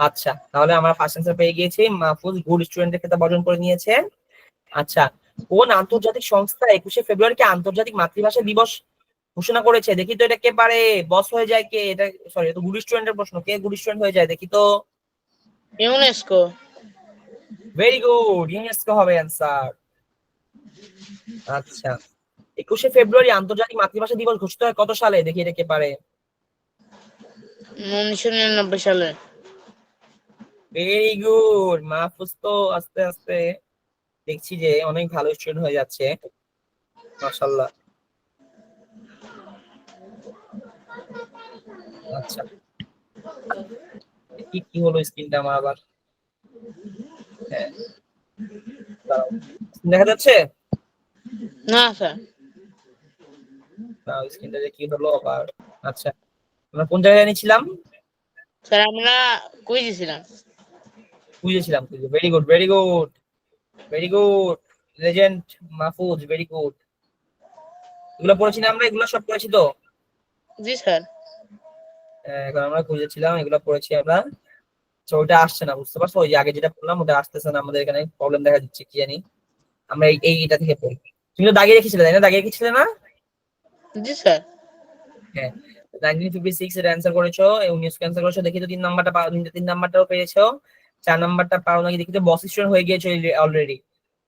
আচ্ছা, তাহলে আমরা ফার্স্ট অ্যান্সার পেয়ে গিয়েছি। মাহফুজ গুড স্টুডেন্টের খেতাব অর্জন করে নিয়েছে। আচ্ছা, কোন আন্তর্জাতিক সংস্থা 21শে ফেব্রুয়ারিকে আন্তর্জাতিক মাতৃভাষা দিবস ঘোষণা করেছে? দেখি তো এটা কে পারে, বস হয়ে যায় কে এটা? সরি, এটা গুড স্টুডেন্টের প্রশ্ন, কে গুড স্টুডেন্ট হয়ে যায় দেখি তো। ইউনেস্কো। ভেরি গুড, ইউনেস্কো হবে অ্যান্সার। আচ্ছা, 21শে ফেব্রুয়ারি আন্তর্জাতিক মাতৃভাষা দিবস ঘোষিত হয় কত সালে? দেখি এটা কে পারে। 1999 সালে। ভেরি গুড মাহফুজ, তো আস্তে আস্তে দেখছি যে অনেক ভালো স্টুডেন্ট হয়ে যাচ্ছে, মাশাআল্লাহ। আচ্ছা, কি কি হলো স্ক্রিনটা আমার আবার? হ্যাঁ, দাঁড়াও। দেখা যাচ্ছে না স্যার। না? স্ক্রিনটা যে কি হলো আবার? আচ্ছা, আমরা কোন জায়গায় নিয়েছিলাম? স্যার আমরা কুইজ দিছিলাম। বুঝেছিলাম। Very good, very good, very good, legend Mahfuz, very good. এগুলো পড়েছি না আমরা? এগুলো সব পড়েছি তো? জি স্যার। এখন আমরা খুঁজেছিলাম, এগুলো পড়েছি আমরা। তো ওটা আসছে না, বুঝতে পারছো? ওই যে আগে যেটা বললাম ওটা আসতেছে না, আমাদের এখানে প্রবলেম দেখা দিচ্ছে, কি জানি। আমরা এইটা থেকে পড়ি। তুমি তো দাগিয়ে রেখেছিলে তাই না? দাগিয়ে রেখেছিলে না? জি স্যার। হ্যাঁ, 1956 এর অ্যান্সার করেছো, 19 অ্যান্সার করেছো। দেখি তো 3 নাম্বারটা পাও, 3 নাম্বারটাও পেয়েছো। 4 নাম্বারটা পারো নাকি দেখি তো, বস স্টুডেন্ট হয়ে গিয়েছো অলরেডি।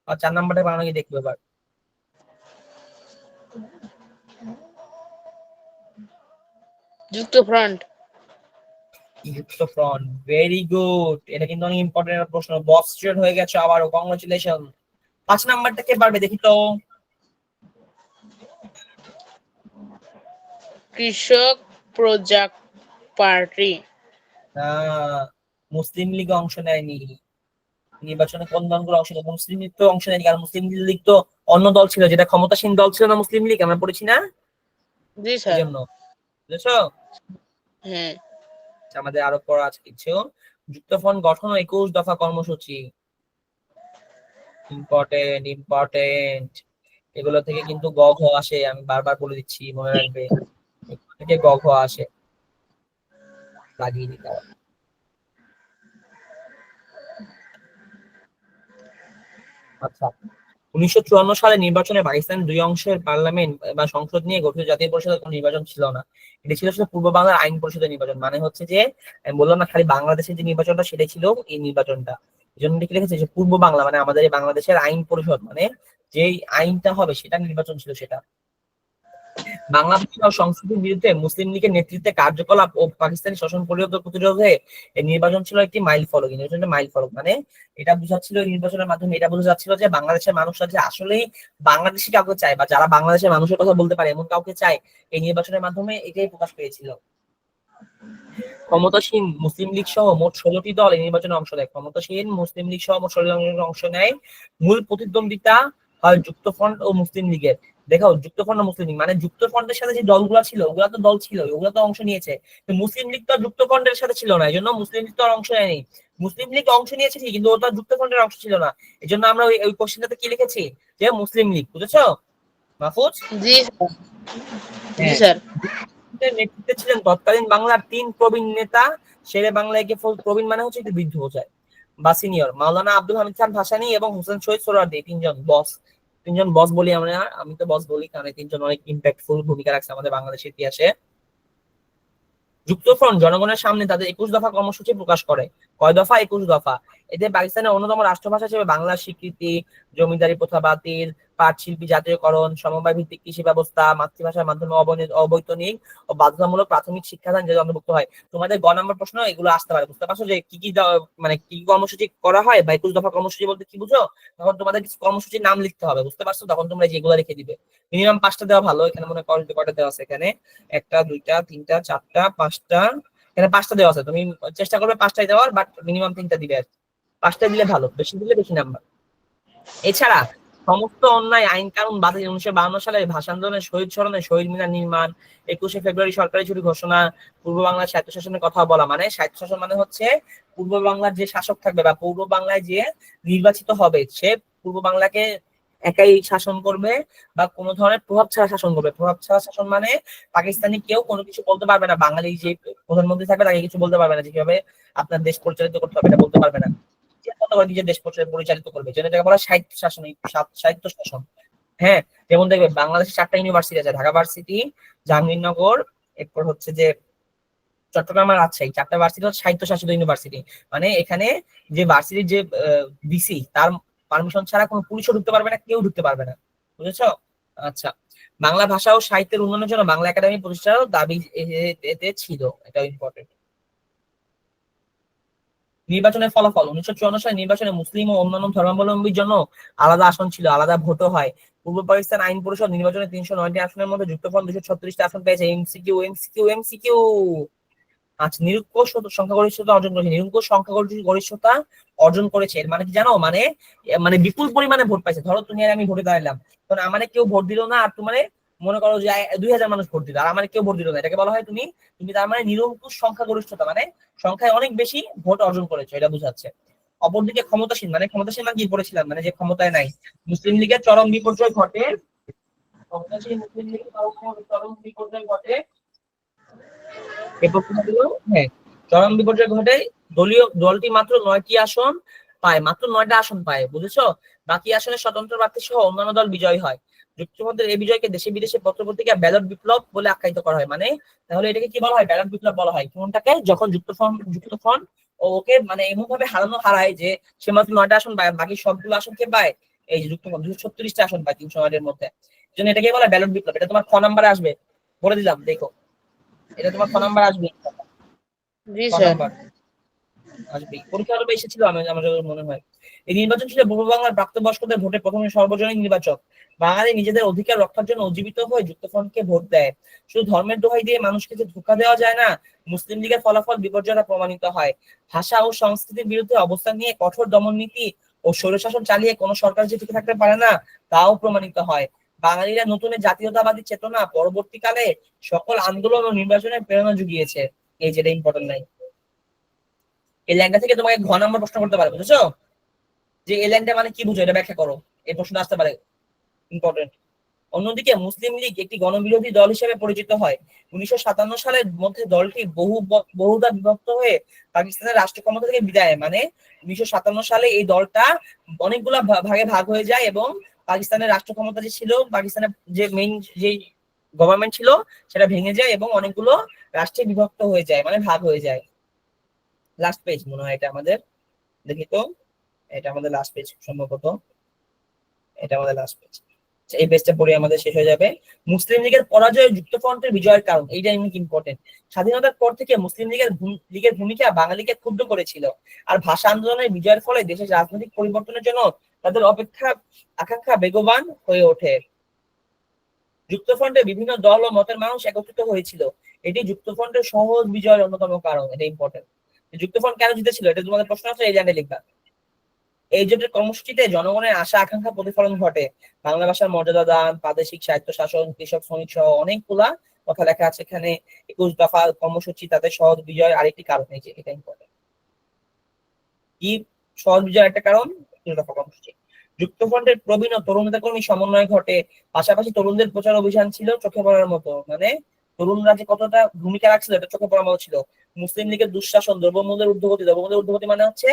আর 4 নাম্বারটা পারো নাকি দেখবো এবার। যুক্তফ্রন্ট। যুক্ত ফ্রন্ট, ভেরি গুড। এটা কিন্তু অনেক ইম্পর্টেন্ট একটা প্রশ্ন। বস স্টুডেন্ট হয়ে গেছো আবারও, কংগ্রাচুলেশন। 5 নাম্বারটা কে পারবে দেখি তো। কৃষক প্রজা পার্টি। মুসলিম লীগ অংশ নেয়নি নির্বাচনে। কোন দলগুলো অংশ নেয়? মুসলিম লীগ তো অংশ নেয়নি, কারণ মুসলিম লীগ তো অন্য দল ছিল, যেটা ক্ষমতাসীন দল ছিল না মুসলিম লীগ, আমরা পড়েছি না? জি এই স্যার। জন্য, বুঝেছো? হ্যাঁ। আচ্ছা, আমাদের আরো পড়া আছে কিছু। যুক্তফ্রন্ট গঠন ও 21 দফা কর্মসূচি, ইম্পর্টেন্ট ইম্পর্টেন্ট। এগুলো থেকে কিন্তু গ ঘ আসে, আমি বারবার বলে দিচ্ছি, মনে রাখবে। এগুলো থেকে গ ঘ আসে, লাগিয়ে দিতে হবে। আচ্ছা, 1954 সালে নির্বাচনে পাকিস্তানের 2 অংশের পার্লামেন্ট বা সংসদ নিয়ে গঠিত জাতীয় পরিষদের কোনো নির্বাচন ছিল না। এটি ছিল শুধু পূর্ব বাংলার আইন পরিষদের নির্বাচন। মানে হচ্ছে যে, আমি বললাম না খালি বাংলাদেশের যে নির্বাচনটা সেটাই ছিল এই নির্বাচনটা। এই জন্য কি লিখেছে যে পূর্ব বাংলা, মানে আমাদের এই বাংলাদেশের আইন পরিষদ, মানে যেই আইনটা হবে সেটা নির্বাচন ছিল সেটা। বাংলা ভাষা ও সংস্কৃতির বিরুদ্ধে মুসলিম লীগের নেতৃত্বে কার্যকলাপ ও পাকিস্তানি শাসন প্রতিরোধে এই নির্বাচন ছিল একটি মাইল ফলক। এই নির্বাচনটা মাইল ফলক, মানে এটা বোঝাচ্ছিল এই নির্বাচনের মাধ্যমে, এটা বোঝা যাচ্ছিল যে বাংলাদেশের মানুষরা যে আসলেই বাংলাদেশি কাউকে চায়, বা যারা বাংলাদেশের মানুষের কথা বলতে পারে এমন কাউকে চায়, এই নির্বাচনের মাধ্যমে এটাই প্রকাশ পেয়েছিল। ক্ষমতাসীন মুসলিম লীগ সহ মোট 16টি দল এই নির্বাচনে অংশ নেয়। ক্ষমতাসীন মুসলিম লীগ সহ মোট 16 অংশ নেয়। মূল প্রতিদ্বন্দ্বিতা হয় যুক্তফ্রন্ট ও মুসলিম লীগের। দেখো, যুক্তফ্রন্ট ও মুসলিম লীগ, মানে যুক্তফ্রন্টের সাথে যে দলগুলো ছিল ওগুলা তো দল ছিল, ওগুলা তো অংশ নিয়েছে। মুসলিম লীগ তো যুক্তফ্রন্টের সাথে ছিল না, এই জন্য মুসলিম লীগ তো আর অংশ নেয়নি। মুসলিম লীগ অংশ নিয়েছে ঠিক, কিন্তু ওটা যুক্তফ্রন্টের অংশ ছিল না। এই জন্য আমরা ওই কোশ্চেনটাতে কি লিখেছি, যে মুসলিম লীগ। বুঝেছো মাহফুজ? জি স্যার। জি হ্যাঁ, স্যার। নেতৃত্বে ছিলেন তৎকালীন বাংলার 3 প্রবীণ নেতা। শেরে বাংলা একে প্রবীণ মানে হচ্ছে একটু বৃদ্ধ বোঝায় বা সিনিয়র। মাওলানা আব্দুল হামিদ খান ভাসানী এবং হোসেন শহীদ সোহরাওয়ার্দী, তিনজন বস বলি আমরা, আমি তো বস বলি কারণ এই তিনজন অনেক ইম্প্যাক্টফুল ভূমিকা রাখছে আমাদের বাংলাদেশের ইতিহাসে। যুক্তফ্রন্ট জনগণের সামনে তাদের 21 দফা কর্মসূচি প্রকাশ করে। কয় দফা? 21 দফা। এতে পাকিস্তানের অন্যতম রাষ্ট্রভাষা হিসেবে বাংলার স্বীকৃতি, জমিদারি প্রথা বাতিল, পাট শিল্পী জাতীয়করণ, সমবায় ভিত্তিক কৃষি ব্যবস্থা, মাতৃভাষার মাধ্যমে অবৈতনিক ও বাধ্যতামূলক প্রাথমিক শিক্ষাদান যেটা অন্তর্ভুক্ত হয়। তোমাদের গ নম্বর প্রশ্ন এগুলো আসতে পারে, বুঝতে পারছো যে কি কি মানে কি কর্মসূচি করা হয় বা 21 দফা কর্মসূচি বলতে কি বুঝো? তখন তোমাদের কিছু কর্মসূচির নাম লিখতে হবে, বুঝতে পারছো? তখন তোমরা যেগুলো লিখে দিবে। মিনিমাম 5টা দেওয়া ভালো। এখানে মনে করো কয়টা দেওয়া আছে? এখানে 1টা 2টা 3টা 4টা 5টা, এখানে 5টা দেওয়া আছে। তুমি চেষ্টা করবে 5টাই দেওয়ার, বাট মিনিমাম 3টা দিবে আর কি। 5টা দিলে ভালো, বেশি দিলে বেশি নাম্বার। এছাড়া সমস্ত অন্যায় আইন কানুন বাতিল, 1952 সালে ভাষা আন্দোলনের শহীদ স্মরণে শহীদ মিনার নির্মাণ, 21শে ফেব্রুয়ারি সরকারি ছুটি ঘোষণা, পূর্ব বাংলার স্বায়ত্তশাসনের কথা বলা। মানে স্বায়ত্তশাসন মানে হচ্ছে পূর্ব বাংলার যে শাসক থাকবে বা পূর্ব বাংলায় যে নির্বাচিত হবে সে পূর্ব বাংলাকে একাই শাসন করবে বা কোনো ধরনের প্রভাব ছাড়া শাসন করবে। প্রভাব ছাড়া শাসন মানে পাকিস্তানি কেউ কোনো কিছু বলতে পারবে না, বাঙালি যে প্রধানমন্ত্রী থাকবে তাকে কিছু বলতে পারবে না যে কিভাবে আপনার দেশ পরিচালিত করতে হবে, এটা বলতে পারবে না। নিজের দেশ পরিচালিত করবে, যেটা যাকে বলা সাহিত্য শাসন। সাহিত্য শাসন, হ্যাঁ। যেমন দেখবে বাংলাদেশে 4টা ইউনিভার্সিটি আছে, ঢাকা ভার্সিটি, জাহাঙ্গীরনগর, এরপর হচ্ছে যে চট্টগ্রাম আর রাজশাহী। 4টা ভার্সিটি হচ্ছে স্বায়ত্ত শাসিত ইউনিভার্সিটি। মানে এখানে যে ভার্সিটির যে ভিসি তার পারমিশন ছাড়া কোনো পুলিশও ঢুকতে পারবে না, কেউ ঢুকতে পারবে না, বুঝেছো? আচ্ছা, বাংলা ভাষা ও সাহিত্যের উন্নয়নের জন্য বাংলা একাডেমি প্রতিষ্ঠারও দাবি এতে ছিল, এটাও ইম্পর্টেন্ট। নির্বাচনের ফলাফল: 1954 সালে নির্বাচনে মুসলিম ও অন্যান্য ধর্মাবলম্বীর জন্য আলাদা আসন ছিল, আলাদা ভোটও হয়। পূর্ব পাকিস্তান আইন পরিষদ নির্বাচনে 309টি আসনের মধ্যে যুক্তফ্রন্ট 236টা আসন পেয়েছে। MCQ MCQ MCQ. আচ্ছা, নিরঙ্কুশ সংখ্যাগরিষ্ঠতা অর্জন করেছে। নিরঙ্কুশ সংখ্যাগরিষ্ঠতা অর্জন করেছে এর মানে কি জানো? মানে মানে বিপুল পরিমাণে ভোট পাইছে। ধরো তুমি আর আমি ভোটে দাঁড়ালাম, তখন আমারে কেউ ভোট দিল না, আর তোমার মনে করো যে 2000 মানুষ ভোট দিল আর আমার কেউ ভোট দিল না, এটাকে বলা হয় তুমি তুমি তার মানে নিরঙ্কুশ সংখ্যাগরিষ্ঠতা, মানে সংখ্যায় অনেক বেশি ভোট অর্জন করেছে, এটা বোঝাচ্ছে। অপরদিকে ক্ষমতাসীন মানে কি পড়েছিলাম, মানে যে ক্ষমতায় নাই। মুসলিম লীগের চরম বিপর্যয় ঘটে। ক্ষমতাসীন মুসলিম লীগের চরম বিপর্যয় ঘটে। হ্যাঁ, চরম বিপর্যয় ঘটে। দলটি মাত্র 9টি আসন পায়, মাত্র 9টা আসন পায়, বুঝেছো? বাকি আসনে স্বতন্ত্র প্রার্থী সহ অন্যান্য দল বিজয়ী হয়। যুক্তফ্রন্টের এই বিজয়কে দেশে বিদেশে পত্রপত্রিকা ব্যালট বিপ্লব বলে আখ্যায়িত করা হয়। মানে তাহলে এটাকে কি বলা হয়? ব্যালট বিপ্লব বলা হয়। কোনটাকে? যখন যুক্তফ্রন্ট ওকে মানে এমন ভাবে হারায় যে সে মাত্র 9টা আসন পায়, বাকি সবগুলো আসন কে পায়? এই যে যুক্তফ্রন্ট 236টা আসন পায় 309 এর মধ্যে। এই জন্য এটাকে বলা ব্যালট বিপ্লব। এটা তোমার খ নাম্বারে আসবে, বলে দিলাম, দেখো এটা তোমার খ নাম্বার আসবে। জি ক স্যার। নাম্বার আসবে, পরীক্ষা হলে এসেছিল আমার যতদূর মনে হয়। এই নির্বাচন ছিল পূর্ব বাংলার প্রাপ্তবয়স্কদের ভোটে প্রথম সর্বজনীন নির্বাচন। বাঙালি নিজেদের অধিকার রক্ষার জন্য উজ্জীবিত হয়ে যুক্তফ্রন্টকে ভোট দেয়। শুধু ধর্মের দোহাই দিয়ে মানুষকে যে ধোঁকা দেওয়া যায় না, মুসলিম লীগের ফলাফল বিপর্যয়টা প্রমাণিত হয়। ভাষা ও সংস্কৃতির বিরুদ্ধে অবস্থান নিয়ে কঠোর দমন নীতি ও স্বৈরশাসন চালিয়ে কোনো সরকার যে টিকে থাকতে পারে না, তাও প্রমাণিত হয়। বাঙালিরা নতুন জাতীয়তাবাদী চেতনা পরবর্তীকালে সকল আন্দোলন ও নির্বাচনের প্রেরণা জুগিয়েছে। এই যেটা ইম্পর্টেন্ট নাই, এই লাইনটা থেকে তোমাকে ঘ নাম্বার প্রশ্ন করতে পারে, বুঝেছো? যে এই লাইনটা মানে কি বুঝো, এটা ব্যাখ্যা করো, এই প্রশ্ন আসতে পারে, ইম্পর্টেন্ট। অন্যদিকে মুসলিম লীগ একটি গণবিরোধী দল হিসেবে পরিচিত হয়। 1957 সালের মধ্যে দলটি বহুদা বিভক্ত হয়ে পাকিস্তানের রাষ্ট্র ক্ষমতা থেকে বিদায়। মানে 1957 সালে এই দলটা অনেকগুলা ভাগে ভাগ হয়ে যায় এবং পাকিস্তানের রাষ্ট্র ক্ষমতা যে ছিল, পাকিস্তানের যে মেইন যে গভর্নমেন্ট ছিল সেটা ভেঙে যায় এবং অনেকগুলো রাষ্ট্রে বিভক্ত হয়ে যায়, মানে ভাগ হয়ে যায়। লাস্ট পেজ মনে হয় এটা আমাদের, দেখি তো, এটা আমাদের লাস্ট পেজ সম্ভবত, এটা আমাদের লাস্ট পেজ। এই পেজটা পড়ে আমাদের শেষ হয়ে যাবে। মুসলিম লীগের পরাজয় যুক্তফ্রন্টের বিজয়ের কারণ, এইটা ইম্পর্টেন্ট। স্বাধীনতার পর থেকে মুসলিম লীগের ভূমিকা বাঙালিকে ক্ষুব্ধ করেছিল। আর ভাষা আন্দোলনের বিজয়ের ফলে দেশের রাজনৈতিক পরিবর্তনের জন্য তাদের আকাঙ্ক্ষা বেগবান হয়ে ওঠে। যুক্তফ্রন্টে বিভিন্ন দল ও মতের মানুষ একত্রিত হয়েছিল, এটি যুক্তফ্রন্টের সহজ বিজয়ের অন্যতম কারণ। এটা ইম্পর্টেন্ট। যুক্তফ্রন্ট কেন জিতেছিল, এটা তোমাদের প্রশ্ন আছে, এই জায়গায় লিখবা। এই জোটের কর্মসূচিতে জনগণের আশা আকাঙ্ক্ষা প্রতিফলন ঘটে। বাংলা ভাষার মর্যাদা দান, প্রাদেশিক স্বায়ত্ত শাসন, কৃষক শ্রমিক সহ অনেকগুলা কথা লেখা আছে এখানে। 21 দফা কর্মসূচি তাদের সহজ বিজয়ের আরেকটি কারণ, এই যে এটা ইম্পর্টেন্ট। কি সহজ বিজয়ের একটা কারণ? 21 দফা কর্মসূচি। যুক্তফ্রন্টের প্রবীণ ও তরুণ নেতাকর্মী সমন্বয় ঘটে। পাশাপাশি তরুণদের প্রচার অভিযান ছিল চোখে পড়ার মতো। মানে তরুণরা যে কতটা ভূমিকা রাখছিল এটা চোখে পড়ার মতো ছিল। মুসলিম লীগের দুঃশাসন, দ্রব্যমূল্যের ঊর্ধ্বগতি মানে হচ্ছে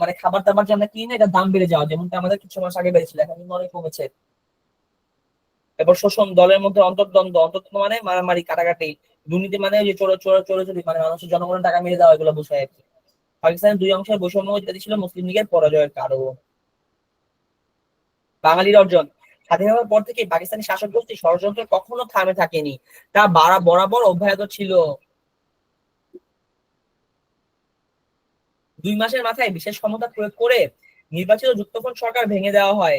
মানে খাবার দাবার যে আমরা কিনি না, এটা দাম বেড়ে যাওয়া, যেমনটা আমাদের কিছু মাস আগে বেড়েছিল, এখন কিন্তু অনেক কমেছে। এবার শোষণ, দলের মধ্যে অন্তর্দ্বন্দ্ব মানে মারামারি কাটাকাটি, দুর্নীতি মানে ওই যে চোরাচুরি মানে মানুষের জনগণের টাকা মেরে দেওয়া, এগুলো বোঝায় আর কি। পাকিস্তানের দুই অংশের বৈষম্য ইত্যাদি ছিল মুসলিম লীগের পরাজয়ের কারণ। বাঙালির অর্জন, স্বাধীনতার পর থেকে পাকিস্তানি শাসক গোষ্ঠী ষড়যন্ত্র কখনো থামে থাকেনি, তা বরাবর অব্যাহত ছিল। 2 মাসের মাথায় বিশেষ ক্ষমতা প্রয়োগ করে নির্বাচিত যুক্তফ্রন্ট সরকার ভেঙে দেওয়া হয়।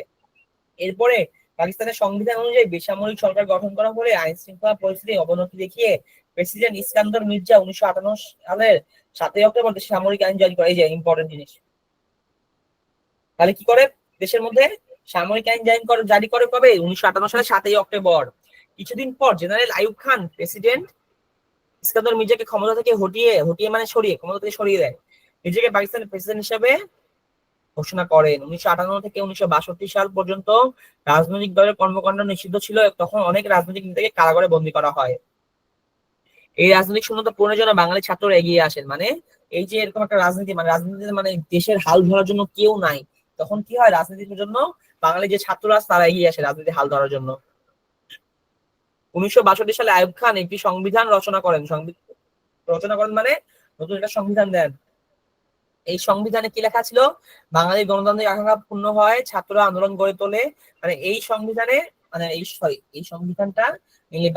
এরপরে পাকিস্তানের সংবিধান অনুযায়ী বেসামরিক সরকার গঠন করা হলে আইন শৃঙ্খলা পরিস্থিতি অবনতি দেখিয়ে প্রেসিডেন্ট ইস্কান্দর মির্জা 1958 সালের 7ই অক্টোবর দেশে সামরিক আইন জারি করে। এই যে ইম্পর্টেন্ট জিনিস, তাহলে কি করে দেশের মধ্যে সামরিক আইন জারি করে কবে? 1958 সালের 7ই অক্টোবর। কিছুদিন পর জেনারেল আইয়ুব খান প্রেসিডেন্ট ইস্কান্দর মির্জাকে ক্ষমতা থেকে হটিয়ে মানে সরিয়ে, ক্ষমতা থেকে সরিয়ে দেয়, নিজেকে পাকিস্তানের প্রেসিডেন্ট হিসেবে ঘোষণা করেন। 1958 থেকে 1962 সাল পর্যন্ত রাজনৈতিক দলের কর্মকাণ্ড নিষিদ্ধ ছিল, তখন অনেক রাজনৈতিক নেতাকে কারাগারে বন্দী করা হয়। এই রাজনৈতিক শূন্যতা পূরণের জন্য বাঙালি ছাত্ররা এগিয়ে আসেন, মানে এই যে এরকম একটা রাজনীতি মানে দেশের হাল ধরার জন্য কেউ নাই, তখন কি হয়, রাজনীতির জন্য বাঙালি যে ছাত্ররা তারা এগিয়ে আসে রাজনীতি হাল ধরার জন্য। 1962 সালে আইয়ুব খান একটি সংবিধান রচনা করেন মানে নতুন একটা সংবিধান দেন। এই সংবিধানে কি লেখা ছিল? বাঙালির গণতান্ত্রিক আকাঙ্ক্ষা পূর্ণ হয়, ছাত্ররা আন্দোলন গড়ে তোলে। মানে এই সংবিধানে মানে এই সংবিধানটা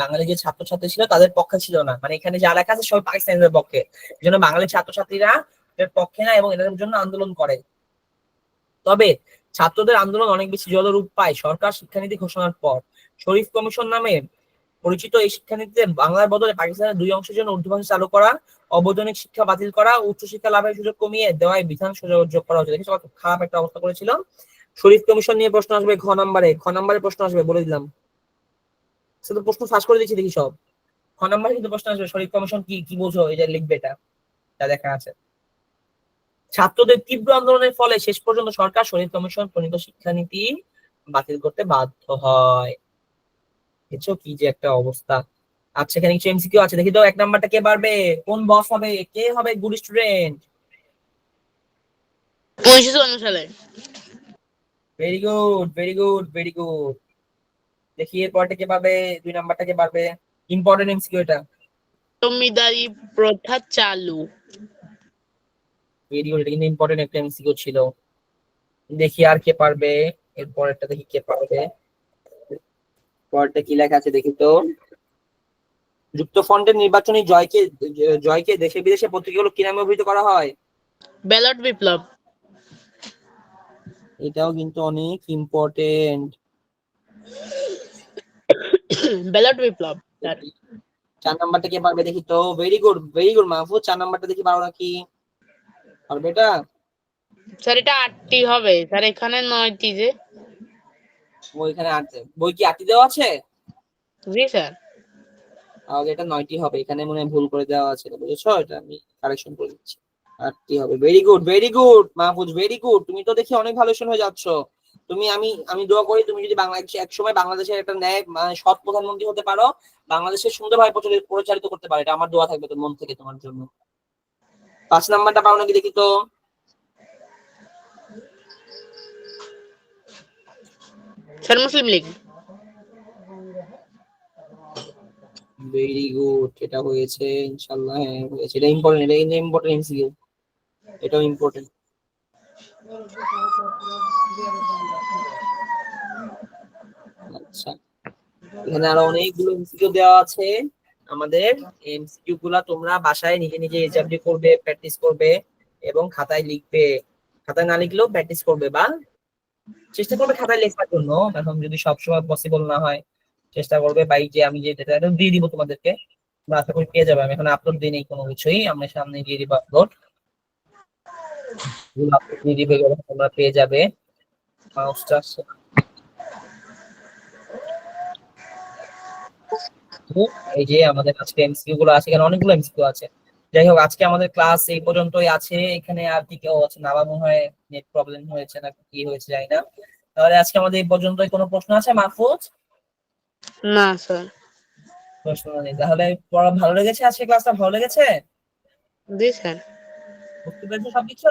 বাঙালি যে ছাত্রছাত্রী ছিল তাদের পক্ষে ছিল না, মানে এখানে যা লেখা আছে সব পাকিস্তানিদের পক্ষে, এই জন্য বাঙালি ছাত্রছাত্রীরা এর পক্ষে না এবং এদের জন্য আন্দোলন করে। তবে ছাত্রদের আন্দোলন অনেক বেশি জলরূপ পায় সরকার শিক্ষানীতি ঘোষণার পর। শরীফ কমিশন নামে পরিচিত এই শিক্ষানীতিতে বাংলার বদলে পাকিস্তানের 2 অংশের জন্য উর্দু ভাষা চালু করা, অবৈতনিক শিক্ষা বাতিল করা, উচ্চশিক্ষা লাভের সুযোগ কমিয়ে দেওয়ায় বিধান সুযোগ করা হচ্ছে। দেখেছো কত খারাপ একটা অবস্থা করেছিল। শরীফ কমিশন নিয়ে প্রশ্ন আসবে খ নাম্বারে প্রশ্ন আসবে, বলে দিলাম। শুধু প্রশ্ন ফাঁস করে দিচ্ছি, দেখি সব খ নাম্বারে কিন্তু প্রশ্ন আসবে, শরীফ কমিশন কি কি বোঝো, এটা লিখবে, এটা যা দেখা আছে। ছাত্রদের তীব্র আন্দোলনের ফলে শেষ পর্যন্ত সরকার শরীফ কমিশন প্রণীত শিক্ষানীতি বাতিল করতে বাধ্য হয়। দেখছো কি যে একটা অবস্থা। আচ্ছা, এখানে কিছু এমসিকিউ আছে, দেখি তো 1 নাম্বারটা কে পারবে, কোন বস হবে, কে হবে গুড স্টুডেন্ট? 1954 সালে। Very good, very good, very good. দেখি এরপরটা কে পারবে, 2 নাম্বারটা কে পারবে? ইম্পর্টেন্ট এমসিকিউ এটা। জমিদারি প্রথা চালু। ভেরি গুড, এটা কিন্তু ইম্পর্টেন্ট একটা এমসিকিউ ছিল। দেখি আর কে পারবে, এরপরটা দেখি কে পারবে। পরটা কি লেখা আছে দেখি তো। যুক্তফ্রন্টের নির্বাচনী জয়কে দেশে বিদেশে পত্রিকাগুলো কি নামে অভিহিত করা হয়? ব্যালট বিপ্লব। এটাও কিন্তু অনেক ইম্পর্টেন্ট। ব্যালট বিপ্লব। 4 নাম্বারটা কে পারবে দেখি তো। Very good, very good Mahfuz, 4 নাম্বারটা দেখি পারো নাকি, পারবে এটা? স্যার এটা 8টি হবে স্যার, এখানে 9টি যে। ওইখানে বই কি 8টি দেওয়া আছে? জি স্যার। তাহলে এটা 9টি হবে, এখানে মনে হয় ভুল করে দেওয়া আছে, বুঝেছো? এটা আমি কারেকশন করে দিচ্ছি, 8টি হবে। Very good, very good Mahfuz, very good. তুমি তো দেখি অনেক ভালো হয়ে যাচ্ছ। আমি দোয়া করি তুমি যদি বাংলাদেশে একসময় বাংলাদেশের একটা ন্যায় মানে সৎ প্রধানমন্ত্রী হতে পারো, বাংলাদেশের সুন্দরভাবে পরিচালিত করতে পারো, এটা আমার দোয়া থাকবে তোর মন থেকে তোমার জন্য। 5 নাম্বারটা পাও নাকি দেখি তো। স্যার মুসলিম লীগ। ভেরি গুড, এটা হয়েছে ইনশাআল্লাহ, হ্যাঁ হয়েছে। এটা ইম্পর্টেন্ট, এটা কিন্তু ইম্পর্টেন্ট এমসিকিউ, এটাও ইম্পর্টেন্ট। আচ্ছা, এখানে আরো অনেকগুলো এমসিকিউ দেওয়া আছে আমাদের। এমসিকিউ গুলা তোমরা বাসায় নিজে নিজে এক্সাম্পল করবে, প্র্যাকটিস করবে এবং খাতায় লিখবে। খাতায় না লিখলেও প্র্যাকটিস করবে বা চেষ্টা করবে খাতায় লেখার জন্য, এখন যদি সবসময় পসিবল না হয় চেষ্টা করবে। বাই যে আমি যে ডেটা দিয়ে দিব তোমাদেরকে, তোমরা আশা করি পেয়ে যাবে। আমি এখন আপলোড দিই নেই কোনো কিছুই, আমরা সামনে দিয়ে দিব আপলোড, দিয়ে দিবে, তোমরা পেয়ে যাবে। মাউসটা এই যে আমাদের আজকে এমসিকিউ গুলো আছে, এখানে অনেকগুলো এমসিকিউ আছে। যাই হোক, আজকে আমাদের ক্লাস এই পর্যন্তই আছে। এখানে আর কি কেউ আছে না, মনে হয় নেট প্রবলেম হয়েছে না কি হয়েছে জানি না। তাহলে আজকে আমাদের এই পর্যন্তই। কোনো প্রশ্ন আছে মাহফুজ? না স্যার। প্রশ্ন নেই, তাহলে পড়া ভালো লেগেছে? আজকে ক্লাসটা ভালো লেগেছে? জি স্যার। বুঝতে পেরেছো সবকিছু?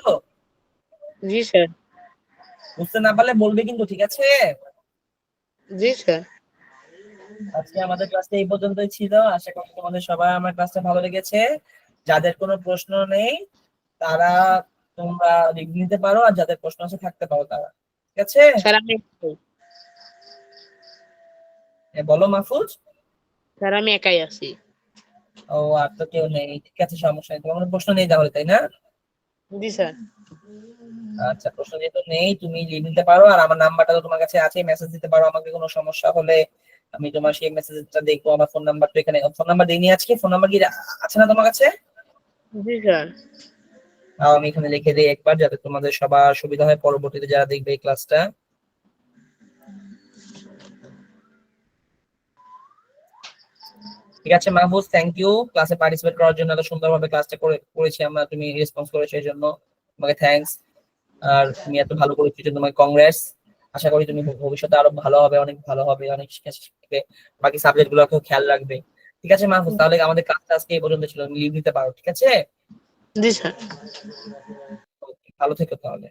জি স্যার। বুঝতে না পারলে বলবে কিন্তু, ঠিক আছে? জি স্যার। আজকে আমাদের ক্লাসটা এই পর্যন্তই ছিল। আশা করি তোমাদের সবার আমার ক্লাসটা ভালো লেগেছে। যাদের কোনো প্রশ্ন নেই তারা তোমরা লিখে নিতে পারো, আর যাদের প্রশ্ন আছে থাকতে পারো তারা, ঠিক আছে? স্যার বলো মাহফুজ। আমি একাই আছি। ও, আর তো কেউ নেই, ঠিক আছে, সমস্যা নেই। তোমার কোনো প্রশ্ন নেই তাহলে, তাই না? জি স্যার। আচ্ছা, প্রশ্ন যেহেতু নেই তুমি লিখে নিতে পারো, আর আমার নাম্বারটা তো তোমার কাছে আছে, মেসেজ দিতে পারো আমাকে কোনো সমস্যা হলে। আমি তোমার সেই মেসেজটা দেখবো। আমার ফোন নাম্বার তো এখানে, ফোন নাম্বার দিইনি আজকে, ফোন নাম্বার কি আছে না তোমার কাছে? জি স্যার। আমি এখানে লিখে দিই একবার, যাতে তোমাদের সবার সুবিধা হয় পরবর্তীতে যারা দেখবে এই ক্লাসটা। ঠিক আছে মাহফুজ, থ্যাংক ইউ ক্লাসে পার্টিসিপেট করার জন্য। এত সুন্দরভাবে ক্লাসটা করেছি আমরা, তুমি রেসপন্স করেছো এই জন্য তোমাকে থ্যাঙ্কস। আর তুমি এত ভালো করেছো এই জন্য তোমাকে কংগ্রেস। আশা করি তুমি ভবিষ্যতে আরো ভালো হবে, অনেক ভালো হবে, অনেক শিখবে, বাকি সাবজেক্ট গুলোকেও খেয়াল রাখবে। ঠিক আছে মাহফুজ, তাহলে আমাদের ক্লাসটা আজকে এই পর্যন্ত ছিল, লিভ নিতে পারো, ঠিক আছে? জি স্যার। ভালো থেকো তাহলে।